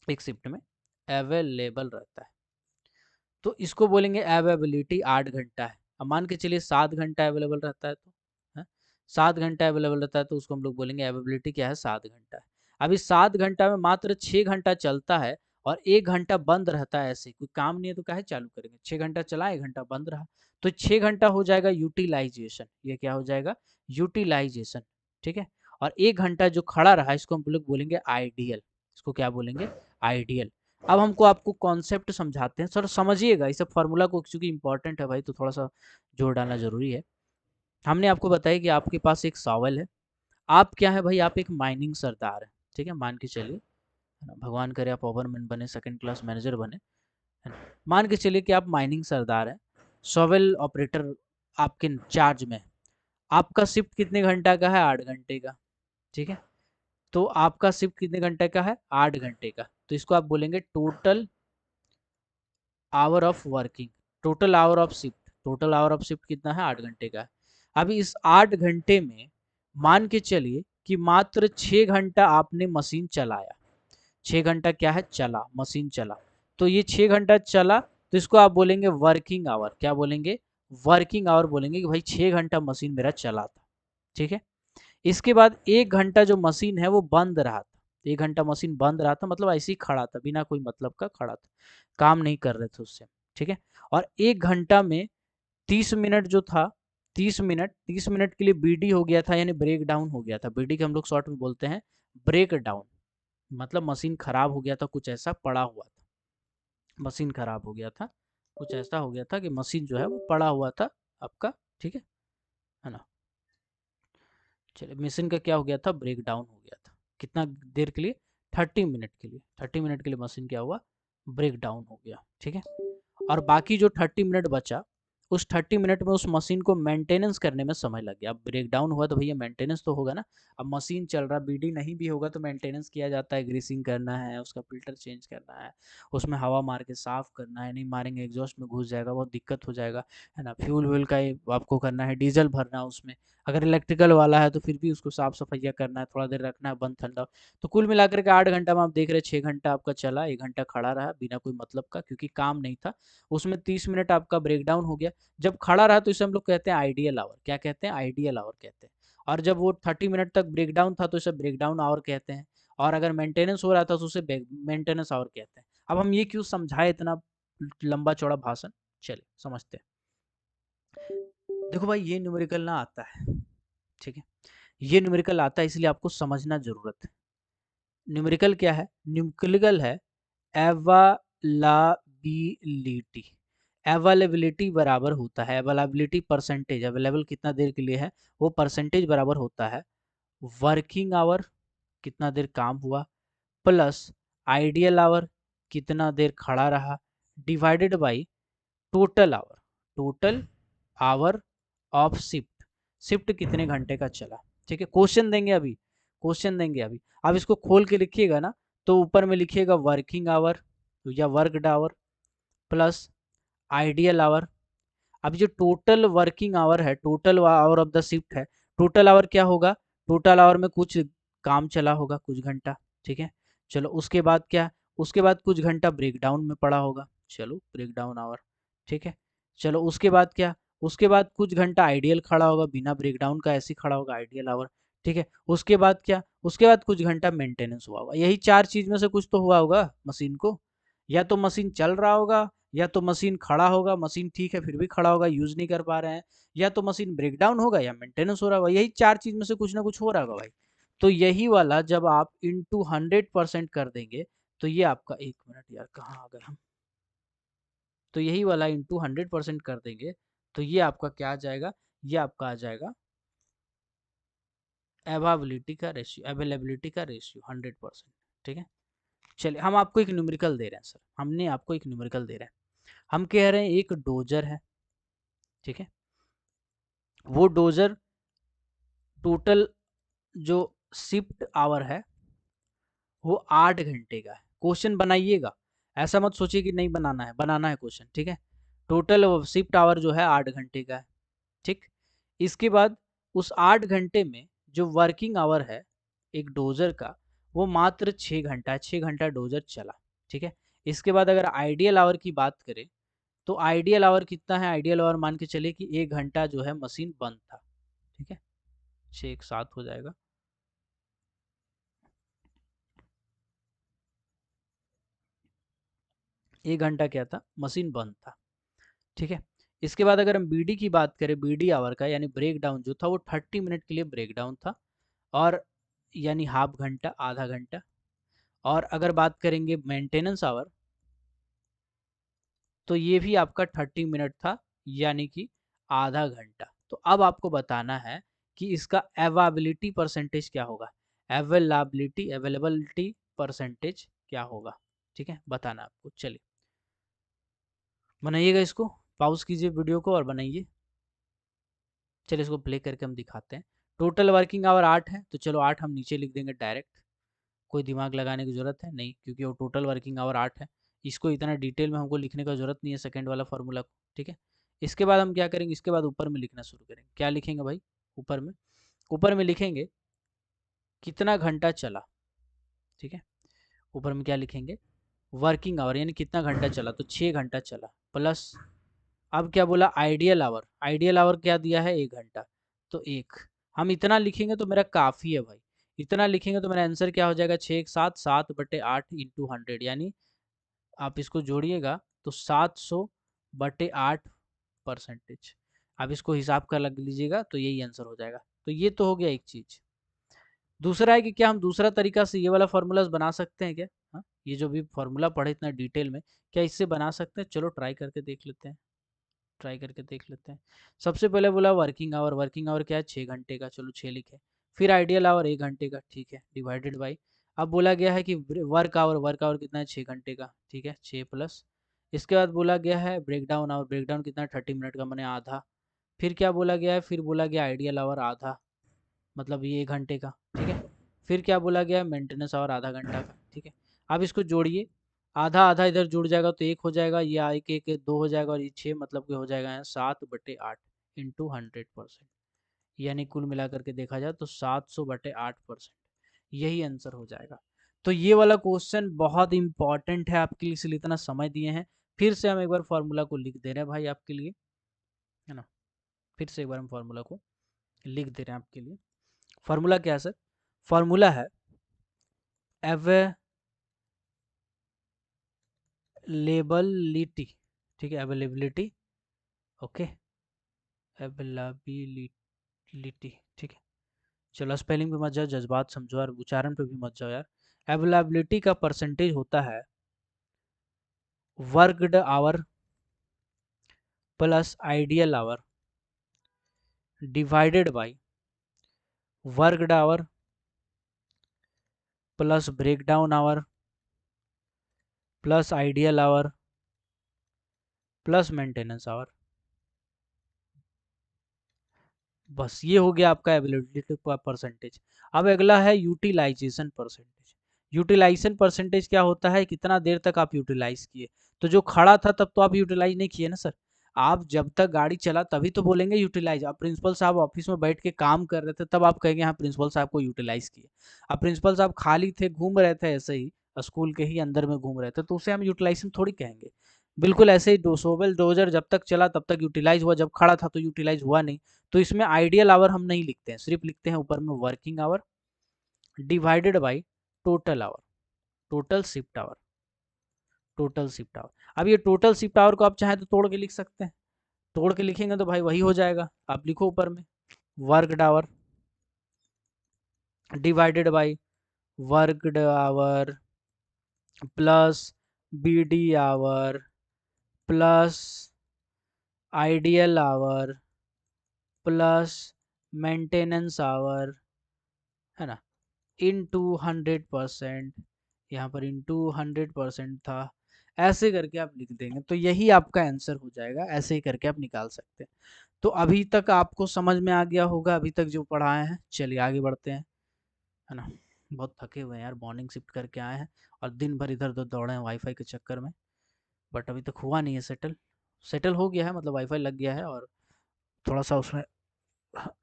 एक शिफ्ट में अवेलेबल रहता है। तो इसको बोलेंगे अवेलेबिलिटी 8 घंटा है। अब मान के चलिए 7 घंटा अवेलेबल रहता है, तो है 7 घंटा अवेलेबल रहता है, तो उसको हम लोग बोलेंगे अवेलेबिलिटी क्या है, 7 घंटा है। अभी 7 घंटा में मात्र 6 घंटा चलता है और 1 घंटा बंद रहता है, ऐसे कोई काम नहीं है तो काहे चालू करेंगे। 6 घंटा चला, 1 घंटा बंद रहा, तो 6 घंटा हो जाएगा यूटिलाइजेशन। ये क्या हो जाएगा, यूटिलाइजेशन, ठीक है। और 1 घंटा जो खड़ा रहा इसको हम लोग बोलेंगे आइडियल, इसको क्या बोलेंगे, आइडियल। अब हमको आपको कॉन्सेप्ट समझाते हैं, सर समझिएगा इस फार्मूला को, क्योंकि इंपॉर्टेंट है भाई, तो थोड़ा सा जोर डालना जरूरी है। हमने आपको बताया कि आपके पास एक सॉवल है, आप क्या है भाई, आप एक माइनिंग सरदार है, ठीक है। मान के चलिए, है ना, भगवान करे आप ओवरमैन बने, सेकंड क्लास मैनेजर बने, है ना। मान के चलिए कि आप माइनिंग सरदार है, सॉवल ऑपरेटर आपके चार्ज में, आपका शिफ्ट कितने घंटा का है, 8 घंटे का, ठीक है। तो आपका शिफ्ट कितने घंटे का है? 8 घंटे का। तो इसको आप बोलेंगे total hour of working, total hour of shift. Total hour of shift कितना है? 8 घंटे का है। अभी इस 8 घंटे में मान के चलिए कि मात्र 6 घंटा आपने मशीन चलाया। 6 घंटा क्या है? चला, मशीन चला। तो ये 6 घंटा चला, तो इसको आप बोलेंगे वर्किंग आवर। क्या बोलेंगे? वर्किंग आवर बोलेंगे कि भाई 6 घंटा मशीन मेरा चला था। ठीक है। इसके बाद 1 घंटा जो मशीन है वो बंद रहा था। 1 घंटा मशीन बंद रहा था, मतलब ऐसे ही खड़ा था, बिना कोई मतलब का खड़ा था, काम नहीं कर रहे थे उससे। ठीक है। और 1 घंटा में 30 मिनट जो था, 30 मिनट के लिए बीडी हो गया था, यानी ब्रेक डाउन हो गया था। बीडी के हम लोग शॉर्ट में बोलते हैं ब्रेक डाउन, मतलब मशीन खराब हो गया था, कुछ ऐसा पड़ा हुआ था, मशीन खराब हो गया था, कुछ ऐसा हो गया था कि मशीन जो है वो पड़ा हुआ था आपका। ठीक है ना। चलिए, मशीन का क्या हो गया था? ब्रेक डाउन हो गया था। कितना देर के लिए? 30 मिनट के लिए। 30 मिनट के लिए मशीन क्या हुआ? ब्रेक डाउन हो गया। ठीक है। और बाकी जो 30 मिनट बचा, उस 30 मिनट में उस मशीन को मेंटेनेंस करने में समय लग गया। अब ब्रेक डाउन हुआ तो भैया मेंटेनेंस तो होगा ना। अब मशीन चल रहा, बीडी नहीं भी होगा तो मेंटेनेंस किया जाता है, ग्रीसिंग करना है, उसका फिल्टर चेंज करना है, उसमें हवा मार के साफ करना है, नहीं मारेंगे एग्जॉस्ट में घुस जाएगा, बहुत दिक्कत हो जाएगा, है ना। फ्यूल व्यूल का आपको करना है, डीजल भरना है उसमें। अगर इलेक्ट्रिकल वाला है तो फिर भी उसको साफ सफाइया करना है, थोड़ा देर रखना है बंद ठंडा। तो कुल मिलाकर के 8 घंटा में आप देख रहे 6 घंटा आपका चला, 1 घंटा खड़ा रहा बिना कोई मतलब का, क्योंकि काम नहीं था। उसमें 30 मिनट आपका ब्रेकडाउन हो गया। जब खड़ा रहा तो इसे हम लोग कहते हैं आइडियल आवर। क्या कहते हैं? आइडियल आवर कहते हैं। और जब वो 30 मिनट तक ब्रेकडाउन था तो इसे ब्रेकडाउन आवर कहते हैं। और अगर मेंटेनेंस हो रहा था तो उसे मेंटेनेंस आवर कहते हैं। अब हम ये क्यों समझाए इतना लंबा चौड़ा भाषण? चलिए समझते हैं। देखो भाई, ये न्यूमेरिकल ना आता है। ठीक है। ये न्यूमेरिकल आता है, इसलिए आपको समझना जरूरत है। न्यूमेरिकल क्या है? न्यूमेरिकल है अवेलाबिलिटी। अवेलेबिलिटी बराबर होता है, अवेलेबिलिटी परसेंटेज, अवेलेबल कितना देर के लिए है वो परसेंटेज बराबर होता है वर्किंग आवर, कितना देर काम हुआ, प्लस आइडियल आवर, कितना देर खड़ा रहा, divided by total hour, total hour of shift, shift कितने घंटे का चला। ठीक है। क्वेश्चन देंगे अभी, क्वेश्चन देंगे अभी। अब इसको खोल के लिखिएगा ना, तो ऊपर में लिखिएगा वर्किंग आवर या worked hour plus ideal hour. अब जो टोटल वर्किंग आवर है, total hour of the shift है, टोटल आवर क्या होगा? टोटल आवर में कुछ काम चला होगा, कुछ घंटा। ठीक है। चलो उसके बाद क्या? उसके बाद कुछ घंटा ब्रेकडाउन में पड़ा होगा, चलो ब्रेकडाउन आवर। ठीक है। चलो उसके बाद क्या? उसके बाद कुछ घंटा आइडियल खड़ा होगा, बिना ब्रेकडाउन का ऐसे ही खड़ा होगा, आइडियल आवर। ठीक है। उसके बाद क्या? उसके बाद कुछ घंटा मेंटेनेंस हुआ होगा। यही 4 चीज में से कुछ तो हुआ होगा मशीन को। या तो मशीन चल रहा होगा, या तो मशीन खड़ा होगा, मशीन ठीक है फिर भी खड़ा होगा, यूज नहीं कर पा रहे हैं, या तो मशीन ब्रेकडाउन होगा, या मेंटेनेंस हो रहा होगा। यही 4 चीज में से कुछ ना कुछ हो रहा होगा भाई। तो यही वाला जब आप इंटू 100% कर देंगे, तो ये आपका, 1 मिनट यार कहाँ आ गए हम, तो यही वाला इंटू 100% कर देंगे, तो ये आपका क्या आ जाएगा? ये आपका आ जाएगा अवेलेबिलिटी का रेशियो, अवेलेबिलिटी का रेशियो 100%। ठीक है। चलिए, हम आपको एक न्यूमेरिकल दे रहे हैं सर, हमने आपको एक न्यूमेरिकल दे रहे हैं। हम कह रहे हैं एक डोजर है। ठीक है। वो डोजर टोटल जो शिफ्ट आवर है वो 8 घंटे का है। क्वेश्चन बनाइएगा, ऐसा मत सोचिए कि नहीं बनाना है, बनाना है क्वेश्चन। ठीक है। टोटल शिफ्ट आवर जो है 8 घंटे का है। ठीक। इसके बाद उस 8 घंटे में जो वर्किंग आवर है एक डोजर का, वो मात्र 6 घंटा है, 6 घंटा डोजर चला। ठीक है। इसके बाद अगर आइडियल आवर की बात करें, तो आइडियल आवर कितना है? आइडियल आवर मान के चलिए कि 1 घंटा जो है मशीन बंद था। ठीक है। 6 एक साथ हो जाएगा। 1 घंटा क्या था? मशीन बंद था। ठीक है। इसके बाद अगर हम बीडी की बात करें, बीडी आवर का यानी ब्रेक डाउन जो था वो 30 मिनट के लिए ब्रेक डाउन था, और यानी हाफ घंटा, आधा घंटा। और अगर बात करेंगे मेंटेनेंस आवर, तो ये भी आपका 30 मिनट था, यानी कि आधा घंटा। तो अब आपको बताना है कि इसका अवेलेबिलिटी परसेंटेज क्या होगा, अवेलेबिलिटी परसेंटेज क्या होगा। ठीक है, बताना आपको। चलिए बनाइएगा इसको, पॉज कीजिए वीडियो को और बनाइए। चलिए इसको प्ले करके हम दिखाते हैं। टोटल वर्किंग आवर 8 है, तो चलो 8 हम नीचे लिख देंगे डायरेक्ट, कोई दिमाग लगाने की ज़रूरत है नहीं, क्योंकि वो टोटल वर्किंग आवर 8 है। इसको इतना डिटेल में हमको लिखने का ज़रूरत नहीं है सेकंड वाला फार्मूला को, ठीक है। इसके बाद हम क्या करेंगे, इसके बाद ऊपर में लिखना शुरू करेंगे। क्या लिखेंगे भाई ऊपर में लिखेंगे कितना घंटा चला, ठीक है। ऊपर में क्या लिखेंगे, वर्किंग आवर यानी कितना घंटा चला, तो 6 घंटा चला, प्लस अब क्या बोला, आइडियल आवर क्या दिया है, 1 घंटा, तो 1 हम इतना लिखेंगे तो मेरा काफ़ी है भाई। इतना लिखेंगे तो मेरा आंसर क्या हो जाएगा, 6 एक 7 7/8 इंटू 100, यानी आप इसको जोड़िएगा तो 700/8%। आप इसको हिसाब कर लग लीजिएगा तो यही आंसर हो जाएगा। तो ये तो हो गया एक चीज़। दूसरा है कि क्या हम दूसरा तरीका से ये वाला फार्मूलाज बना सकते हैं क्या? हाँ, ये जो भी फार्मूला पढ़े इतना डिटेल में, क्या इससे बना सकते हैं? चलो ट्राई करके देख लेते हैं, सबसे पहले बोला वर्किंग आवर क्या है, 6 घंटे का, चलो 6 लिखे। फिर आइडियल आवर 1 घंटे का, ठीक है, डिवाइडेड बाई, अब बोला गया है कि वर्क आवर कितना है, 6 घंटे का, ठीक है, 6 प्लस, इसके बाद बोला गया है ब्रेक डाउन कितना है, 30 मिनट का, मैंने आधा। फिर क्या बोला गया है, फिर बोला गया आइडियल आवर आधा, मतलब ये 1 घंटे का, ठीक है। फिर क्या बोला गया, मेंटेनेंस आवर आधा घंटा का, ठीक है। अब इसको जोड़िए, आधा आधा इधर जुड़ जाएगा तो 1 हो जाएगा, ये एक एक 2 हो जाएगा, और ये 6, मतलब कि हो जाएगा यहाँ 7/8 इंटू 100%, यानी कुल मिला करके देखा जाए तो 700/8%, यही आंसर हो जाएगा। तो ये वाला क्वेश्चन बहुत इंपॉर्टेंट है आपके लिए, इसलिए इतना समय दिए हैं। फिर से हम एक बार फॉर्मूला को लिख दे रहे हैं भाई आपके लिए, है ना। फिर से एक बार हम फॉर्मूला को लिख दे रहे हैं आपके लिए। फार्मूला क्या है सर, फार्मूला है अवेलेबिलिटी, ठीक है, अवेलेबिलिटी, ओके, अवेलेबिलिटी, ठीक है। चलो स्पेलिंग पे मत जाओ, जज्बात समझो और उच्चारण पे भी मत जाओ यार। अवेलेबिलिटी का परसेंटेज होता है worked hour plus ideal hour divided by worked hour plus breakdown hour plus ideal hour plus maintenance hour. बस ये हो गया आपका अवेलेबिलिटी का परसेंटेज। अब अगला है यूटिलाइजेशन परसेंटेज। यूटिलाइजेशन परसेंटेज क्या होता है, कितना देर तक आप यूटिलाइज किए। तो जो खड़ा था तब तो आप यूटिलाइज नहीं किए ना सर, आप जब तक गाड़ी चला तभी तो बोलेंगे यूटिलाइज। अब प्रिंसिपल साहब ऑफिस में बैठ के काम कर रहे थे तब आप कहेंगे हाँ प्रिंसिपल साहब को यूटिलाइज किए। अब प्रिंसिपल साहब खाली थे, घूम रहे थे ऐसे ही, स्कूल के ही अंदर में घूम रहे थे, तो उसे हम यूटिलाइजेशन थोड़ी कहेंगे। बिल्कुल ऐसे ही सोवेल डोजर जब तक चला तब तक यूटिलाइज हुआ, जब खड़ा था तो यूटिलाइज हुआ नहीं। तो इसमें आइडियल आवर हम नहीं लिखते हैं, सिर्फ लिखते हैं ऊपर में working hour divided by total hour, total shift hour, total shift hour. अब ये टोटल शिफ्ट आवर को आप चाहे तो तोड़ के लिख सकते हैं, तोड़ के लिखेंगे तो भाई वही हो जाएगा। आप लिखो ऊपर में worked hour divided by worked hour plus BD hour plus ideal hour plus maintenance hour, है ना, इनटू 100%, यहाँ पर इनटू 100% था। ऐसे करके आप लिख देंगे तो यही आपका आंसर हो जाएगा, ऐसे ही करके आप निकाल सकते हैं। तो अभी तक आपको समझ में आ गया होगा, अभी तक जो पढ़ाए हैं। चलिए आगे बढ़ते हैं, है ना। बहुत थके हुए हैं यार, मॉर्निंग शिफ्ट करके आए हैं और दिन भर इधर उधर दौड़े हैं वाईफाई के चक्कर में, बट अभी तक हुआ नहीं है सेटल। सेटल हो गया है, मतलब वाईफाई लग गया है, और थोड़ा सा उसमें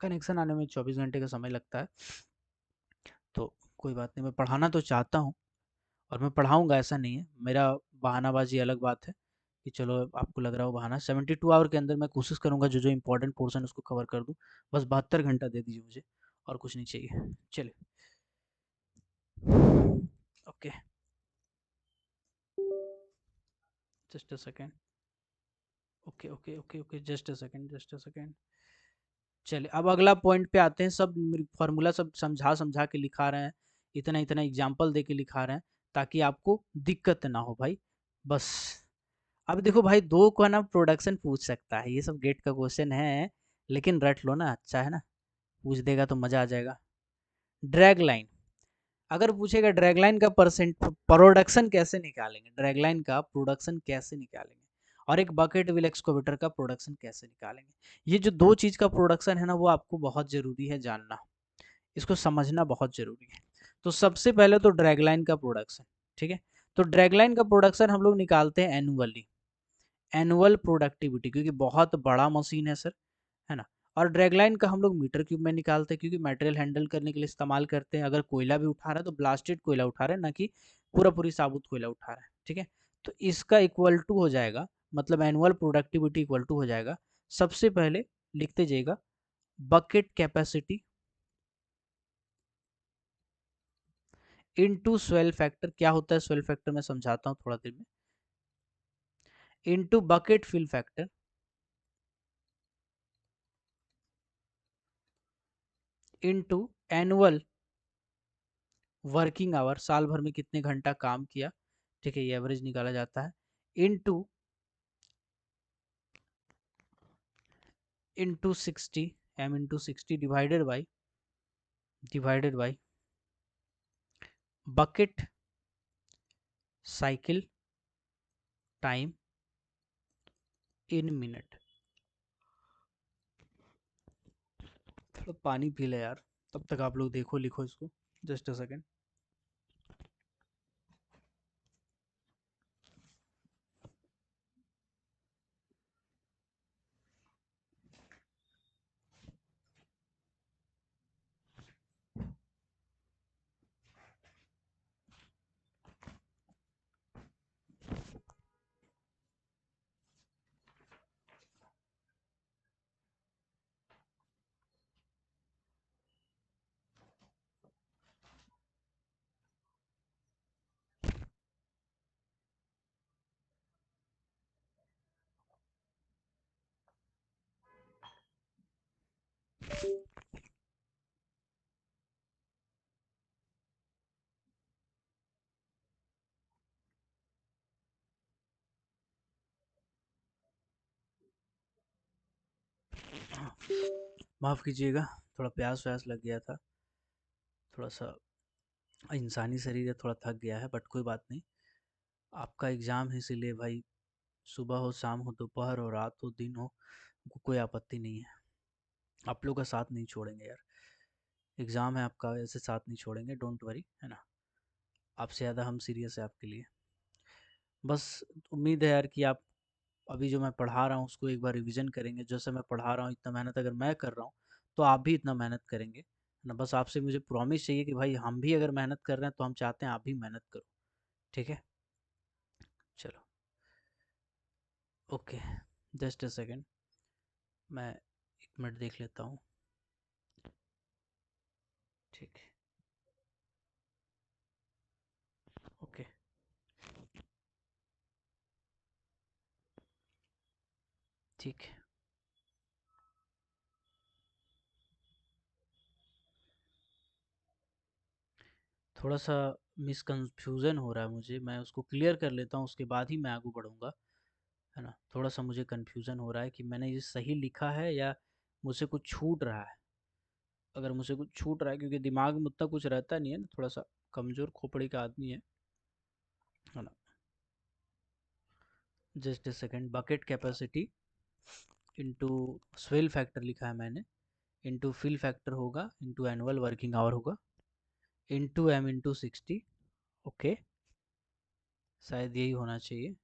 कनेक्शन आने में 24 घंटे का समय लगता है। तो कोई बात नहीं, मैं पढ़ाना तो चाहता हूँ और मैं पढ़ाऊँगा, ऐसा नहीं है। मेरा बहानाबाजी अलग बात है कि चलो आपको लग रहा हो बहाना। 72 आवर के अंदर मैं कोशिश करूँगा जो जो इम्पोर्टेंट पोर्शन उसको कवर कर दूँ। बस 72 घंटा दे दीजिए मुझे, और कुछ नहीं चाहिए। चलिए, okay, just a second, okay okay okay okay, just a second, just a second. चलिए अब अगला पॉइंट पे आते हैं। सब फार्मूला सब समझा समझा के लिखा रहे हैं, इतना इतना एग्जाम्पल दे के लिखा रहे हैं ताकि आपको दिक्कत ना हो भाई। बस अब देखो भाई, दो का ना प्रोडक्शन पूछ सकता है, ये सब गेट का क्वेश्चन है, लेकिन रट लो ना, अच्छा है ना, पूछ देगा तो मजा आ जाएगा। ड्रैग लाइन, अगर पूछेगा ड्रैग लाइन का प्रोडक्शन कैसे निकालेंगे, ड्रैग लाइन का प्रोडक्शन कैसे निकालेंगे, और एक बकेट व्हील एक्सकवेटर का प्रोडक्शन कैसे निकालेंगे। ये जो दो चीज का प्रोडक्शन है ना, वो आपको बहुत जरूरी है जानना। इसको समझना बहुत ज़रूरी है। तो सबसे पहले तो ड्रैगलाइन का प्रोडक्शन, ठीक है। तो ड्रैगलाइन का प्रोडक्शन हम लोग निकालते हैं एनुअली, एनुअल प्रोडक्टिविटी, क्योंकि बहुत बड़ा मशीन है सर, है ना। और ड्रैगलाइन का हम लोग मीटर क्यूब में निकालते हैं, क्योंकि मटेरियल हैंडल करने के लिए इस्तेमाल करते हैं। अगर कोयला भी उठा रहा है तो ब्लास्टेड कोयला उठा रहे हैं, ना कि पूरा पूरी साबुत कोयला उठा रहा है, ठीक है। तो इसका इक्वल टू हो जाएगा, मतलब एनुअल प्रोडक्टिविटी इक्वल टू हो जाएगा, सबसे पहले लिखते जाइएगा bucket capacity into swell factor. क्या होता है स्वेल फैक्टर, मैं समझाता हूँ थोड़ा देर में। Into bucket fill factor into annual working hour, साल भर में कितने घंटा काम किया, ठीक है, ये एवरेज निकाला जाता है। Into into 60, m into 60 divided by bucket cycle time in minute. थोड़ा पानी पी ले यार, तब तक आप लोग देखो लिखो इसको, जस्ट अ सेकेंड। माफ़ कीजिएगा, थोड़ा प्यास व्यास लग गया था, थोड़ा सा इंसानी शरीर है, थोड़ा थक गया है, बट कोई बात नहीं। आपका एग्ज़ाम है, इसीलिए भाई सुबह हो, शाम हो, दोपहर हो, रात हो, दिन हो, कोई आपत्ति नहीं है। आप लोग का साथ नहीं छोड़ेंगे यार, एग्ज़ाम है आपका, ऐसे साथ नहीं छोड़ेंगे, डोंट वरी, है ना। आपसे ज़्यादा हम सीरियस है आपके लिए। बस उम्मीद है यार कि आप अभी जो मैं पढ़ा रहा हूँ उसको एक बार रिवीजन करेंगे। जैसे मैं पढ़ा रहा हूँ इतना मेहनत अगर मैं कर रहा हूँ तो आप भी इतना मेहनत करेंगे, है ना। बस आपसे मुझे प्रॉमिस चाहिए कि भाई हम भी अगर मेहनत कर रहे हैं तो हम चाहते हैं आप भी मेहनत करो, ठीक है। चलो, ओके, जस्ट अ सेकेंड, मैं 1 मिनट देख लेता हूँ, ठीक है, ओके, ठीक है। थोड़ा सा मिसकन्फ्यूज़न हो रहा है मुझे, मैं उसको क्लियर कर लेता हूँ, उसके बाद ही मैं आगे बढ़ूँगा, है ना। थोड़ा सा मुझे कन्फ्यूज़न हो रहा है कि मैंने ये सही लिखा है या मुझसे कुछ छूट रहा है। अगर मुझसे कुछ छूट रहा है, क्योंकि दिमाग में उतना कुछ रहता नहीं है ना, थोड़ा सा कमज़ोर खोपड़ी का आदमी है ना। Just a second, bucket capacity into swell factor लिखा है मैंने, इंटू फिल फैक्टर होगा, इंटू एनुअल वर्किंग आवर होगा, इंटू m इंटू 60, ओके, शायद यही होना चाहिए।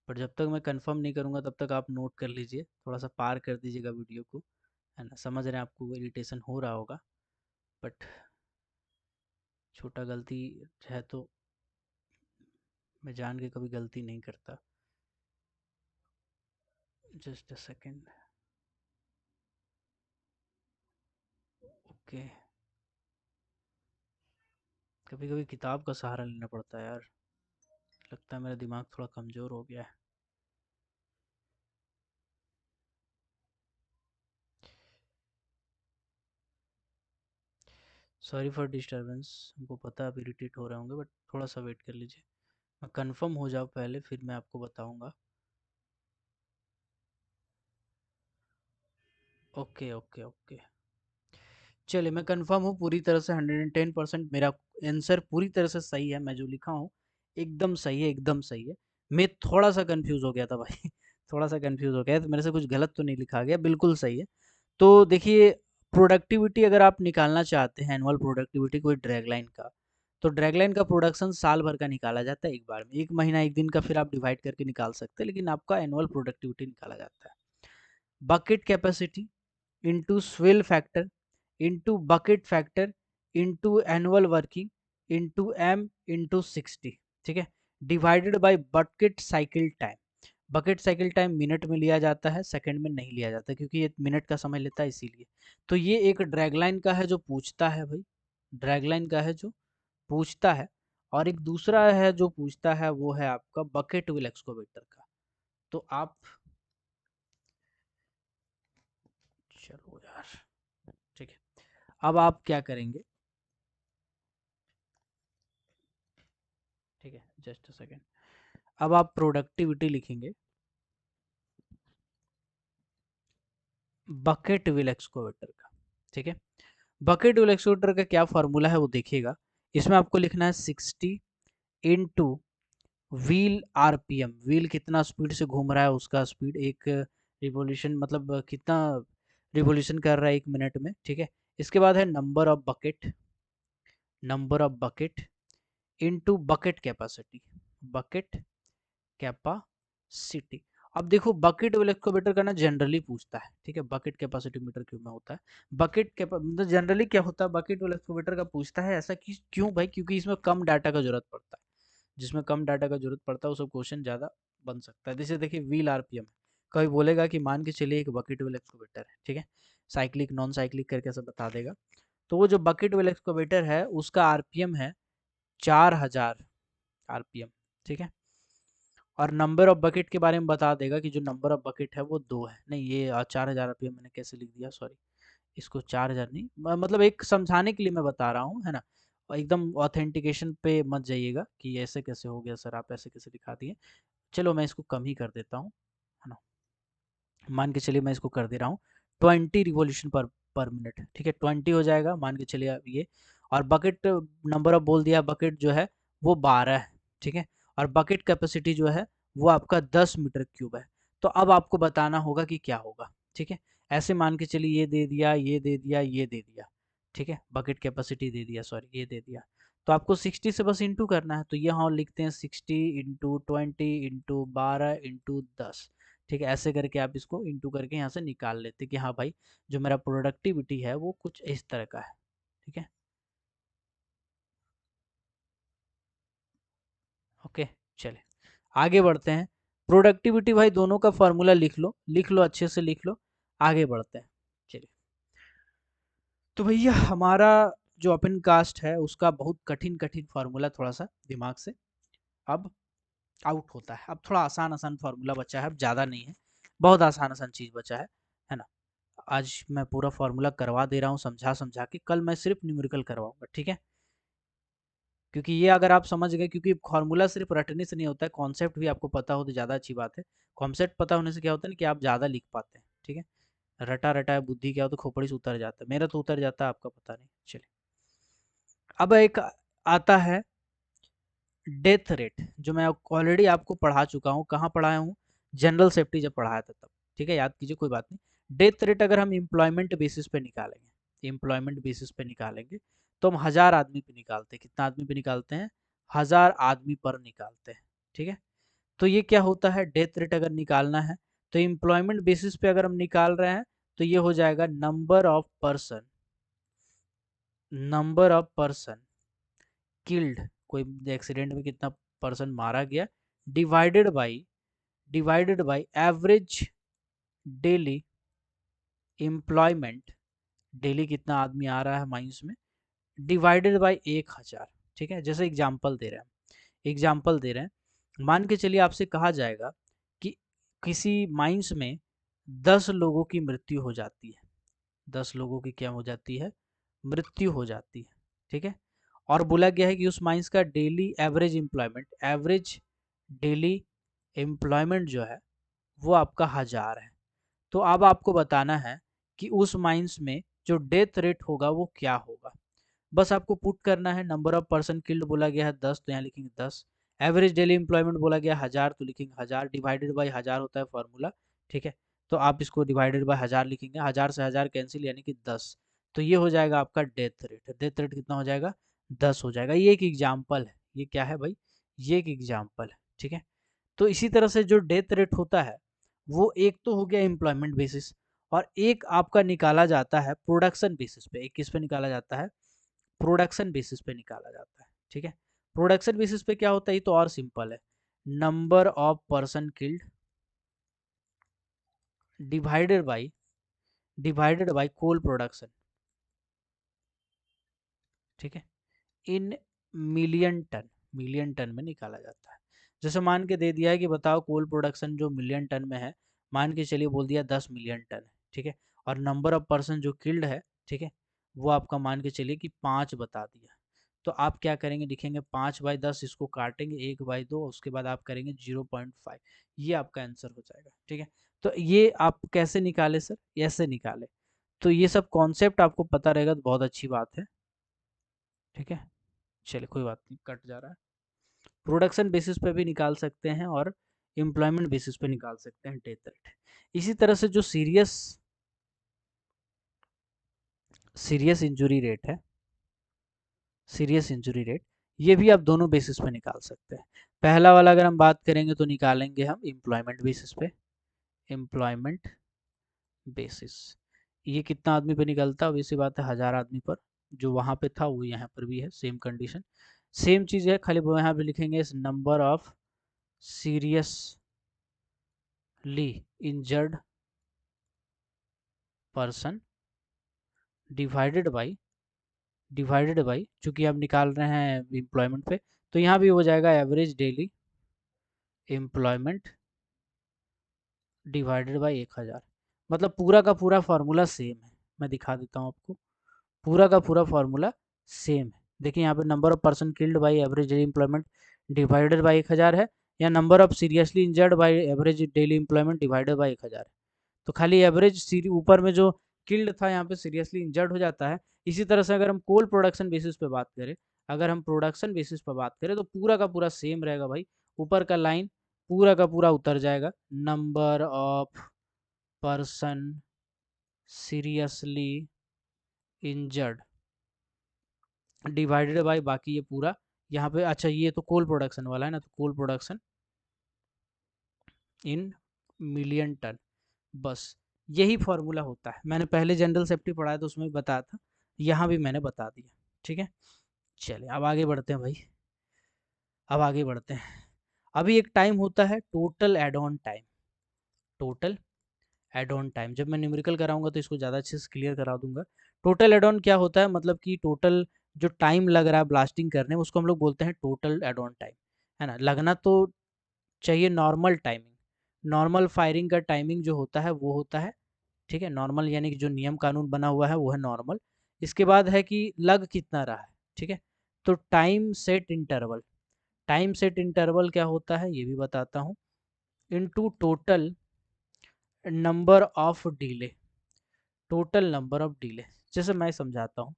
पर जब तक मैं कंफर्म नहीं करूँगा तब तक आप नोट कर लीजिए, थोड़ा सा पार कर दीजिएगा वीडियो को, है ना। समझ रहे हैं आपको इरिटेशन हो रहा होगा, बट छोटा गलती है तो मैं जान के कभी गलती नहीं करता। Just a second, okay. कभी कभी किताब का सहारा लेना पड़ता है यार, लगता है मेरा दिमाग थोड़ा कमज़ोर हो गया है। सॉरी फॉर डिस्टर्बेंस, हमको पता है आप इरिटेट हो रहे होंगे, बट थोड़ा सा वेट कर लीजिए, मैं कंफर्म हो जाऊँ पहले फिर मैं आपको बताऊंगा। ओके ओके ओके, चलिए मैं कंफर्म हूँ पूरी तरह से, 110% मेरा आंसर पूरी तरह से सही है, मैं जो लिखा हूँ एकदम सही है, एकदम सही है। मैं थोड़ा सा कंफ्यूज हो गया था भाई थोड़ा सा कंफ्यूज हो गया तो मेरे से कुछ गलत तो नहीं लिखा गया, बिल्कुल सही है। तो देखिए, प्रोडक्टिविटी अगर आप निकालना चाहते हैं, एनुअल प्रोडक्टिविटी कोई ड्रैग लाइन का, तो ड्रैग लाइन का प्रोडक्शन साल भर का निकाला जाता है एक बार में, एक महीना एक दिन का फिर आप डिवाइड करके निकाल सकते हैं, लेकिन आपका एनुअल प्रोडक्टिविटी निकाला जाता है। Bucket capacity into swell factor into bucket factor into annual working into M into 60, ठीक है, divided by bucket cycle time. Bucket cycle time minute में लिया जाता है, सेकंड में नहीं लिया जाता, क्योंकि ये मिनट का समय लेता है इसीलिए। तो ये एक ड्रैगलाइन का है जो पूछता है भाई, ड्रैगलाइन का है जो पूछता है, और एक दूसरा है जो पूछता है वो है आपका बकेट व्हील एक्सकवेटर का। तो आप, चलो यार, ठीक है, अब आप क्या करेंगे, ठीक है, जस्ट अ सेकेंड, अब आप प्रोडक्टिविटी लिखेंगे बकेट व्हील एक्सकवेटर का, ठीक है। बकेट व्हील एक्सकवेटर का क्या फॉर्मूला है वो देखिएगा, इसमें आपको लिखना है 60 इंटू व्हील आरपीएम, व्हील कितना स्पीड से घूम रहा है उसका स्पीड, एक रिवोल्यूशन मतलब कितना रिवोल्यूशन कर रहा है एक मिनट में, ठीक है। इसके बाद है number of bucket, number of bucket into bucket capacity, bucket capacity. अब देखो बकेट व्हील एक्सकवेटर का ना जनरली पूछता है, ठीक है, बकेट कैपेसिटी मीटर क्यूब में होता है। बकेट मतलब जनरली क्या होता है, बकेट व्हील एक्सकवेटर का पूछता है, ऐसा कि क्यों भाई, क्योंकि इसमें कम डाटा का जरूरत पड़ता है, जिसमें कम डाटा का जरूरत पड़ता है वो सब क्वेश्चन ज़्यादा बन सकता है। जैसे देखिए व्हील आरपीएम, कभी बोलेगा कि मान के चलिए एक बकेट व्हील एक्सकवेटर है, ठीक है, साइक्लिक नॉन साइक्लिक करके सब बता देगा। तो वो जो बकेट व्हील एक्सकवेटर है उसका आरपीएम है 4000 आरपीएम, ठीक है। और नंबर ऑफ बकेट के बारे में बता देगा कि जो नंबर ऑफ बकेट है वो 2 है, नहीं ये 4000 आरपीएम मैंने कैसे लिख दिया, सॉरी, इसको 4000 नहीं, मतलब एक समझाने के लिए मैं बता रहा हूँ, है ना, और एकदम ऑथेंटिकेशन पे मत जाइएगा कि ऐसे कैसे हो गया सर, आप ऐसे कैसे दिखा दिए। चलो मैं इसको कम ही कर देता हूँ, है ना, मान के चलिए मैं इसको कर दे रहा हूँ 20 रिवॉल्यूशन पर मिनट, ठीक है, 20 हो जाएगा मान के चलिए आप ये। और बकेट नंबर ऑफ बोल दिया, बकेट जो है वो 12 है, ठीक है, और बकेट कैपेसिटी जो है वो आपका 10 मीटर क्यूब है। तो अब आपको बताना होगा कि क्या होगा, ठीक है, ऐसे मान के चलिए ये दे दिया, ये दे दिया, ये दे दिया, ठीक है, बकेट कैपेसिटी दे दिया, सॉरी ये दे दिया। तो आपको 60 से बस इंटू करना है, तो यहाँ लिखते हैं 60 इंटू 20 इंटू 12 इंटू 10, ठीक है, ऐसे करके आप इसको इंटू करके यहाँ से निकाल लेते कि हाँ भाई जो मेरा प्रोडक्टिविटी है वो कुछ इस तरह का है, ठीक है, ओके। चले आगे बढ़ते हैं, प्रोडक्टिविटी भाई दोनों का फॉर्मूला लिख लो, लिख लो अच्छे से लिख लो, आगे बढ़ते हैं। चलिए, तो भैया हमारा जो ओपन कास्ट है उसका बहुत कठिन कठिन फार्मूला थोड़ा सा दिमाग से अब आउट होता है, अब थोड़ा आसान आसान फार्मूला बचा है, अब ज़्यादा नहीं है, बहुत आसान आसान चीज़ बचा है ना। आज मैं पूरा फार्मूला करवा दे रहा हूँ समझा समझा के, कल मैं सिर्फ न्यूमेरिकल करवाऊंगा, ठीक है, क्योंकि ये अगर आप समझ गए, क्योंकि फार्मूला सिर्फ रटने से नहीं होता है, कॉन्सेप्ट भी आपको पता हो तो ज़्यादा अच्छी बात है। कॉन्सेप्ट पता होने से क्या होता है ना कि आप ज़्यादा लिख पाते हैं, ठीक है, रटा रटा है बुद्धि क्या हो तो खोपड़ी से उतर जाता है, मेरा तो उतर जाता है, आपका पता नहीं। चलिए, अब एक आता है डेथ रेट, जो मैं ऑलरेडी आपको पढ़ा चुका हूँ, कहाँ पढ़ाया हूँ, जनरल सेफ्टी जब पढ़ाया था तब, ठीक है, याद कीजिए कोई बात नहीं। डेथ रेट अगर हम एम्प्लॉयमेंट बेसिस पे निकालेंगे, एम्प्लॉयमेंट बेसिस पे निकालेंगे, तो हम 1000 आदमी पे निकालते हैं, कितना आदमी पे निकालते हैं, 1000 आदमी पर निकालते हैं, ठीक है। तो ये क्या होता है, डेथ रेट अगर निकालना है तो एम्प्लॉयमेंट बेसिस पे अगर हम निकाल रहे हैं तो ये हो जाएगा number of person, number of person killed, कोई एक्सीडेंट में कितना पर्सन मारा गया, divided by average daily employment, daily कितना आदमी आ रहा है माइंस में, डिवाइडेड बाई 1000, ठीक है। जैसे एग्जाम्पल दे रहे हैं, एग्जाम्पल दे रहे हैं, मान के चलिए आपसे कहा जाएगा कि किसी माइंस में 10 लोगों की मृत्यु हो जाती है, 10 लोगों की क्या हो जाती है, मृत्यु हो जाती है, ठीक है, और बोला गया है कि उस माइंस का डेली एवरेज डेली एम्प्लॉयमेंट जो है वो आपका 1000 है। तो अब आपको बताना है कि उस माइंस में जो डेथ रेट होगा वो क्या होगा। बस आपको पुट करना है, नंबर ऑफ पर्सन किल्ड बोला गया है 10, तो यहाँ लिखेंगे 10, एवरेज डेली एम्प्लॉयमेंट बोला गया 1000 तो लिखेंगे 1000, डिवाइडेड बाई 1000 होता है फॉर्मूला, ठीक है। तो आप इसको डिवाइडेड बाय 1000 लिखेंगे, 1000 से 1000 कैंसिल यानी कि 10, तो ये हो जाएगा आपका डेथ रेट। डेथ रेट कितना हो जाएगा? 10 हो जाएगा। ये एक एग्जाम्पल है, ये क्या है भाई? ये एक एग्जाम्पल है, ठीक है। तो इसी तरह से जो डेथ रेट होता है वो एक तो हो गया एम्प्लॉयमेंट बेसिस, और एक आपका निकाला जाता है प्रोडक्शन बेसिस पे। एक किस पे निकाला जाता है? प्रोडक्शन बेसिस पे निकाला जाता है, ठीक है। प्रोडक्शन बेसिस पे क्या होता है? ये तो और सिंपल है, number of person killed divided by coal production, ठीक है, इन मिलियन टन में निकाला जाता है। जैसे मान के दे दिया है कि बताओ कोल प्रोडक्शन जो मिलियन टन में है, मान के चलिए बोल दिया 10 मिलियन टन है, ठीक है, और नंबर ऑफ पर्सन जो किल्ड है, ठीक है, वो आपका मान के चलिए कि 5 बता दिया। तो आप क्या करेंगे? लिखेंगे 5/10, इसको काटेंगे 1/2, उसके बाद आप करेंगे 0.5, ये आपका आंसर हो जाएगा, ठीक है। तो ये आप कैसे निकाले सर? ऐसे निकाले। तो ये सब कॉन्सेप्ट आपको पता रहेगा तो बहुत अच्छी बात है, ठीक है। चलिए कोई बात नहीं, कट जा रहा है। प्रोडक्शन बेसिस पे भी निकाल सकते हैं और एम्प्लॉयमेंट बेसिस पे निकाल सकते हैं डेथ रेट। इसी तरह से जो सीरियस इंजुरी रेट है, सीरियस इंजुरी रेट, ये भी आप दोनों बेसिस पे निकाल सकते हैं। पहला वाला अगर हम बात करेंगे तो निकालेंगे हम एम्प्लॉयमेंट बेसिस पे, एम्प्लॉयमेंट बेसिस। ये कितना आदमी पे निकलता है? वैसी बात है 1000 आदमी पर, जो वहाँ पे था वो यहाँ पर भी है, सेम कंडीशन, सेम चीज़ है, खाली वो यहाँ पे लिखेंगे number of seriously injured person divided by चूंकि आप निकाल रहे हैं एम्प्लॉयमेंट पे, तो यहाँ भी हो जाएगा average daily employment divided by 1000। मतलब पूरा का पूरा फार्मूला सेम है, मैं दिखा देता हूँ आपको। पूरा का पूरा फार्मूला सेम है। देखिए यहाँ पे number of person killed by average daily employment divided by 1000 है, या number of seriously injured by average daily employment divided by 1000 है। तो खाली एवरेज ऊपर में जो किल्ड था यहाँ पे सीरियसली इंजर्ड हो जाता है। इसी तरह से अगर हम कोल प्रोडक्शन बेसिस पे बात करें, अगर हम प्रोडक्शन बेसिस पे बात करें तो पूरा का पूरा सेम रहेगा भाई। ऊपर का लाइन पूरा का पूरा उतर जाएगा, number of person seriously injured divided by बाकी ये पूरा यहाँ पे। अच्छा ये तो कोल प्रोडक्शन वाला है ना, तो coal production in million tonne, बस यही फॉर्मूला होता है। मैंने पहले जनरल सेफ्टी पढ़ाया तो उसमें भी बताया था, यहाँ भी मैंने बता दिया, ठीक है। चलिए अब आगे बढ़ते हैं भाई, अब आगे बढ़ते हैं। अभी एक टाइम होता है total add on time, total add on time. जब मैं न्यूमेरिकल कराऊंगा तो इसको ज़्यादा अच्छे से क्लियर करा दूंगा। टोटल एड ऑन क्या होता है? मतलब कि टोटल जो टाइम लग रहा है ब्लास्टिंग करने में, उसको हम लोग बोलते हैं टोटल एड ऑन टाइम, है ना। लगना तो चाहिए नॉर्मल टाइमिंग, नॉर्मल फायरिंग का टाइमिंग जो होता है वो होता है, ठीक है, नॉर्मल, यानी कि जो नियम कानून बना हुआ है वो है नॉर्मल। इसके बाद है कि लग कितना रहा है, ठीक है। तो time set interval, time set interval क्या होता है ये भी बताता हूँ, into total number of delay, total number of delay. जैसे मैं समझाता हूँ,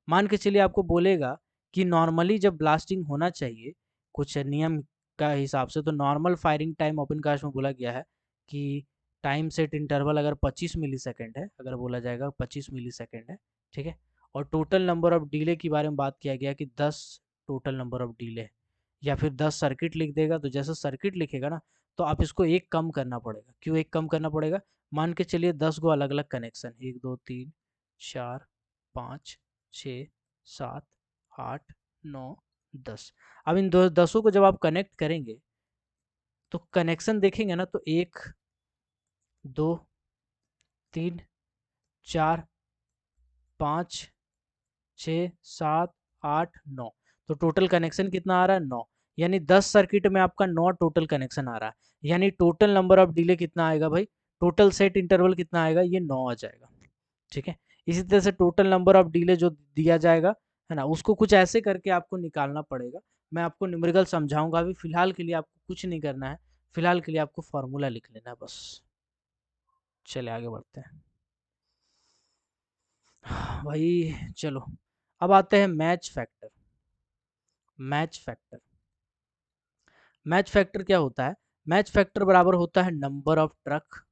मान के चलिए आपको बोलेगा कि नॉर्मली जब ब्लास्टिंग होना चाहिए कुछ नियम का हिसाब से, तो normal firing time open cast में बोला गया है कि टाइम सेट इंटरवल अगर 25 मिली सेकेंड है, अगर बोला जाएगा 25 मिली सेकेंड है, ठीक है। और टोटल नंबर ऑफ डिले के बारे में बात किया गया कि 10 टोटल नंबर ऑफ डिले है, या फिर 10 सर्किट लिख देगा। तो जैसे सर्किट लिखेगा ना, तो आप इसको एक कम करना पड़ेगा। क्यों एक कम करना पड़ेगा? मान के चलिए 10 गो अलग अलग कनेक्शन, 1 2 3 4 5 6 7 8 9 10। अब इन 10 को जब आप कनेक्ट करेंगे तो कनेक्शन देखेंगे ना, तो 1 2 3 4 5 6 7 8 9, तो टोटल कनेक्शन कितना आ रहा है? 9। यानी 10 सर्किट में आपका 9 टोटल कनेक्शन आ रहा है। यानी टोटल नंबर ऑफ डिले कितना आएगा भाई? टोटल सेट इंटरवल कितना आएगा? ये 9 आ जाएगा, ठीक है। इसी तरह से टोटल नंबर ऑफ डिले जो दिया जाएगा, है ना, उसको कुछ ऐसे करके आपको निकालना पड़ेगा। मैं आपको न्यूमेरिकल समझाऊंगा, अभी फिलहाल के लिए आपको कुछ नहीं करना है, फिलहाल के लिए आपको फॉर्मूला लिख लेना है बस। चले आगे बढ़ते हैं भाई। चलो अब आते हैं match factor. Match factor, match factor क्या होता है? मैच फैक्टर बराबर होता है number of truck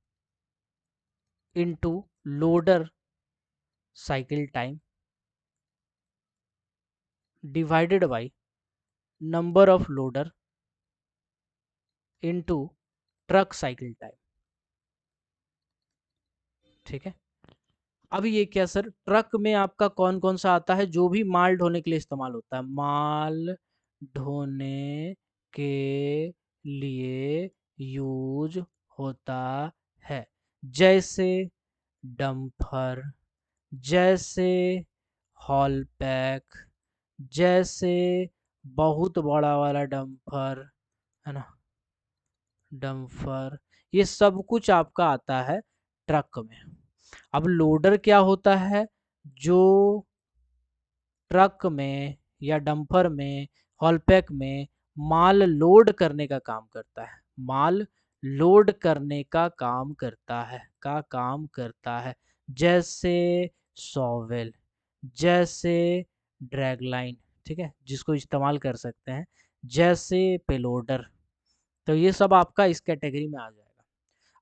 into loader cycle time divided by number of loader into truck cycle time. ठीक है, अब ये क्या सर, ट्रक में आपका कौन कौन सा आता है, जो भी माल ढोने के लिए इस्तेमाल होता है, माल ढोने के लिए यूज होता है, जैसे डंपर, जैसे हॉल पैक, जैसे बहुत बड़ा वाला डंपर है ना, डंपर, ये सब कुछ आपका आता है ट्रक में। अब लोडर क्या होता है, जो ट्रक में या डंपर में हॉलपैक में माल लोड करने का काम करता है, माल लोड करने का काम करता है, जैसे सॉवेल, जैसे ड्रैगलाइन, ठीक है, जिसको इस्तेमाल कर सकते हैं, जैसे पेलोडर। तो ये सब आपका इस कैटेगरी में आ जाएगा।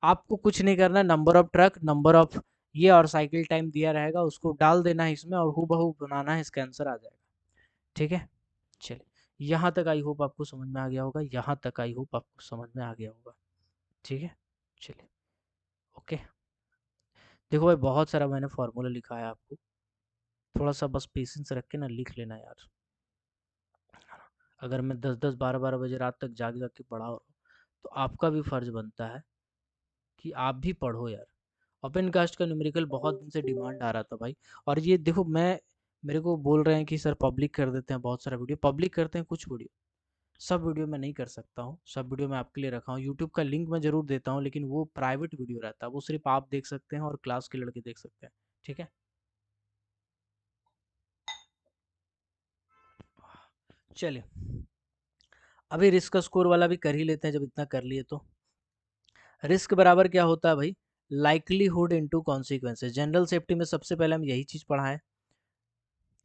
आपको कुछ नहीं करना, number of truck, number of ये और साइकिल टाइम दिया रहेगा, उसको डाल देना है इसमें और हूबहू बनाना है, इसका आंसर आ जाएगा। ठीक है, चलिए यहाँ तक आई होप आपको समझ में आ गया होगा, यहाँ तक आई होप आपको समझ में आ गया होगा। ठीक है, चलिए ओके। देखो भाई, बहुत सारा मैंने फॉर्मूला लिखा है आपको, थोड़ा सा बस पेशेंस रख के ना लिख लेना यार। अगर मैं 10-10 12-12 बजे रात तक जाग जाग के पढ़ा हो तो आपका भी फर्ज बनता है कि आप भी पढ़ो यार। ओपन कास्ट का न्यूमेरिकल बहुत दिन से डिमांड आ रहा था भाई, और ये देखो, मैं मेरे को बोल रहे हैं कि सर पब्लिक कर देते हैं बहुत सारा वीडियो, पब्लिक करते हैं कुछ वीडियो, सब वीडियो मैं नहीं कर सकता हूँ, सब वीडियो मैं आपके लिए रखा हूँ, यूट्यूब का लिंक मैं जरूर देता हूँ, लेकिन वो प्राइवेट वीडियो रहता है, वो सिर्फ आप देख सकते हैं और क्लास के लड़के देख सकते हैं। ठीक है, चलिए अभी रिस्क का स्कोर वाला भी कर ही लेते हैं, जब इतना कर लिए तो। रिस्क बराबर क्या होता है भाई, likelihood into consequences. General safety में सबसे पहले हम यही चीज पढ़ा है।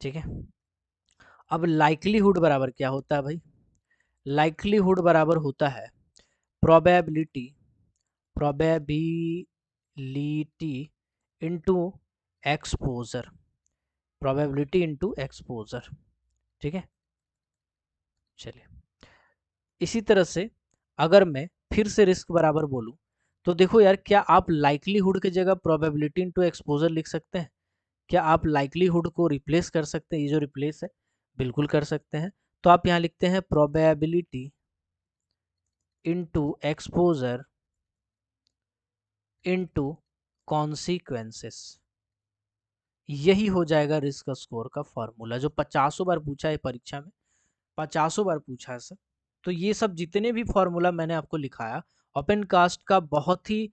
ठीक है, अब लाइकलीहुड बराबर क्या होता है भाई, लाइकलीहुड बराबर होता है probability, probability into exposure, probability into exposure. ठीक है, चलिए इसी तरह से अगर मैं फिर से रिस्क बराबर बोलूं, तो देखो यार, क्या आप लाइकलीहुड की जगह प्रोबेबिलिटी इनटू एक्सपोजर लिख सकते हैं? क्या आप लाइकलीहुड को रिप्लेस कर सकते हैं? ये जो रिप्लेस है, बिल्कुल कर सकते हैं। तो आप यहाँ लिखते हैं probability into exposure into consequences, यही हो जाएगा रिस्क स्कोर का फॉर्मूला, जो 50 बार पूछा है परीक्षा में, 50 बार पूछा है सर। तो ये सब जितने भी फॉर्मूला मैंने आपको लिखाया, ओपन कास्ट का बहुत ही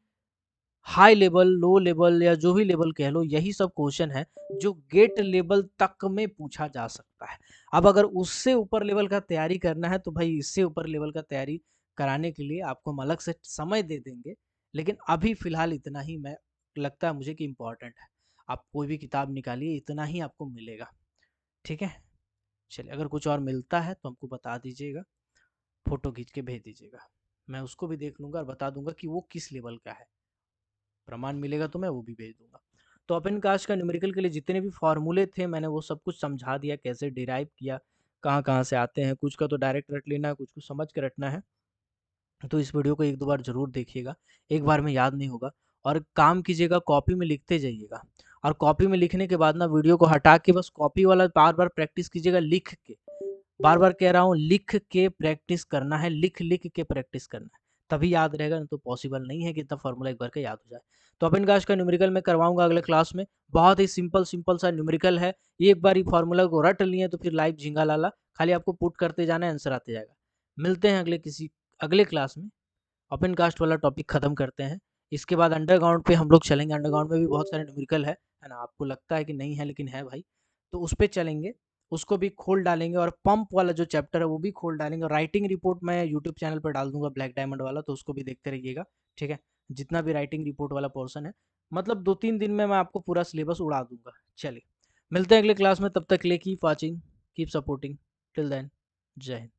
हाई लेवल, लो लेवल या जो भी लेवल कह लो, यही सब क्वेश्चन है जो गेट लेवल तक में पूछा जा सकता है। अब अगर उससे ऊपर लेवल का तैयारी करना है तो भाई इससे ऊपर लेवल का तैयारी कराने के लिए आपको हम अलग से समय दे देंगे, लेकिन अभी फिलहाल इतना ही मैं लगता है मुझे कि इम्पोर्टेंट है। आप कोई भी किताब निकालिए, इतना ही आपको मिलेगा। ठीक है, चलिए अगर कुछ और मिलता है तो हमको बता दीजिएगा, फोटो खींच के भेज दीजिएगा, मैं उसको भी देख लूंगा और बता दूंगा कि वो किस लेवल का है। प्रमाण मिलेगा तो मैं वो भी भेज दूंगा। तो ओपन कास्ट का न्यूमेरिकल के लिए जितने भी फॉर्मूले थे मैंने वो सब कुछ समझा दिया, कैसे डिराइव किया, कहाँ कहाँ से आते हैं, कुछ का तो डायरेक्ट रट लेना है, कुछ को समझ के रटना है। तो इस वीडियो को 1-2 बार जरूर देखिएगा, एक बार में याद नहीं होगा, और काम कीजिएगा कॉपी में लिखते जाइएगा, और कॉपी में लिखने के बाद ना वीडियो को हटा के बस कॉपी वाला बार बार प्रैक्टिस कीजिएगा, लिख के, बार बार कह रहा हूँ, लिख के प्रैक्टिस करना है, लिख लिख के प्रैक्टिस करना है, तभी याद रहेगा, नहीं तो पॉसिबल नहीं है कि इतना फॉर्मूला एक बार का याद हो जाए। तो ओपन कास्ट का न्यूमेरिकल मैं करवाऊंगा अगले क्लास में, बहुत ही सिंपल सिंपल सा न्यूमेरिकल है, एक बार ही फॉर्मूला को रट लिए तो फिर लाइव झिंगा लाला, खाली आपको पुट करते जाना है, आंसर आते जाएगा। मिलते हैं अगले क्लास में, ओपन कास्ट वाला टॉपिक खत्म करते हैं, इसके बाद अंडरग्राउंड पे हम लोग चलेंगे, अंडरग्राउंड में भी बहुत सारे न्यूमेरिकल है ना, आपको लगता है कि नहीं है लेकिन है भाई, तो उस पर चलेंगे, उसको भी खोल डालेंगे, और पंप वाला जो चैप्टर है वो भी खोल डालेंगे, और राइटिंग रिपोर्ट मैं यूट्यूब चैनल पर डाल दूंगा ब्लैक डायमंड वाला, तो उसको भी देखते रहिएगा। ठीक है, जितना भी राइटिंग रिपोर्ट वाला पोर्सन है, मतलब 2-3 दिन में मैं आपको पूरा सिलेबस उड़ा दूंगा। चलिए मिलते हैं अगले क्लास में, तब तक के लिए keep watching, keep supporting, till then, जय हिंद।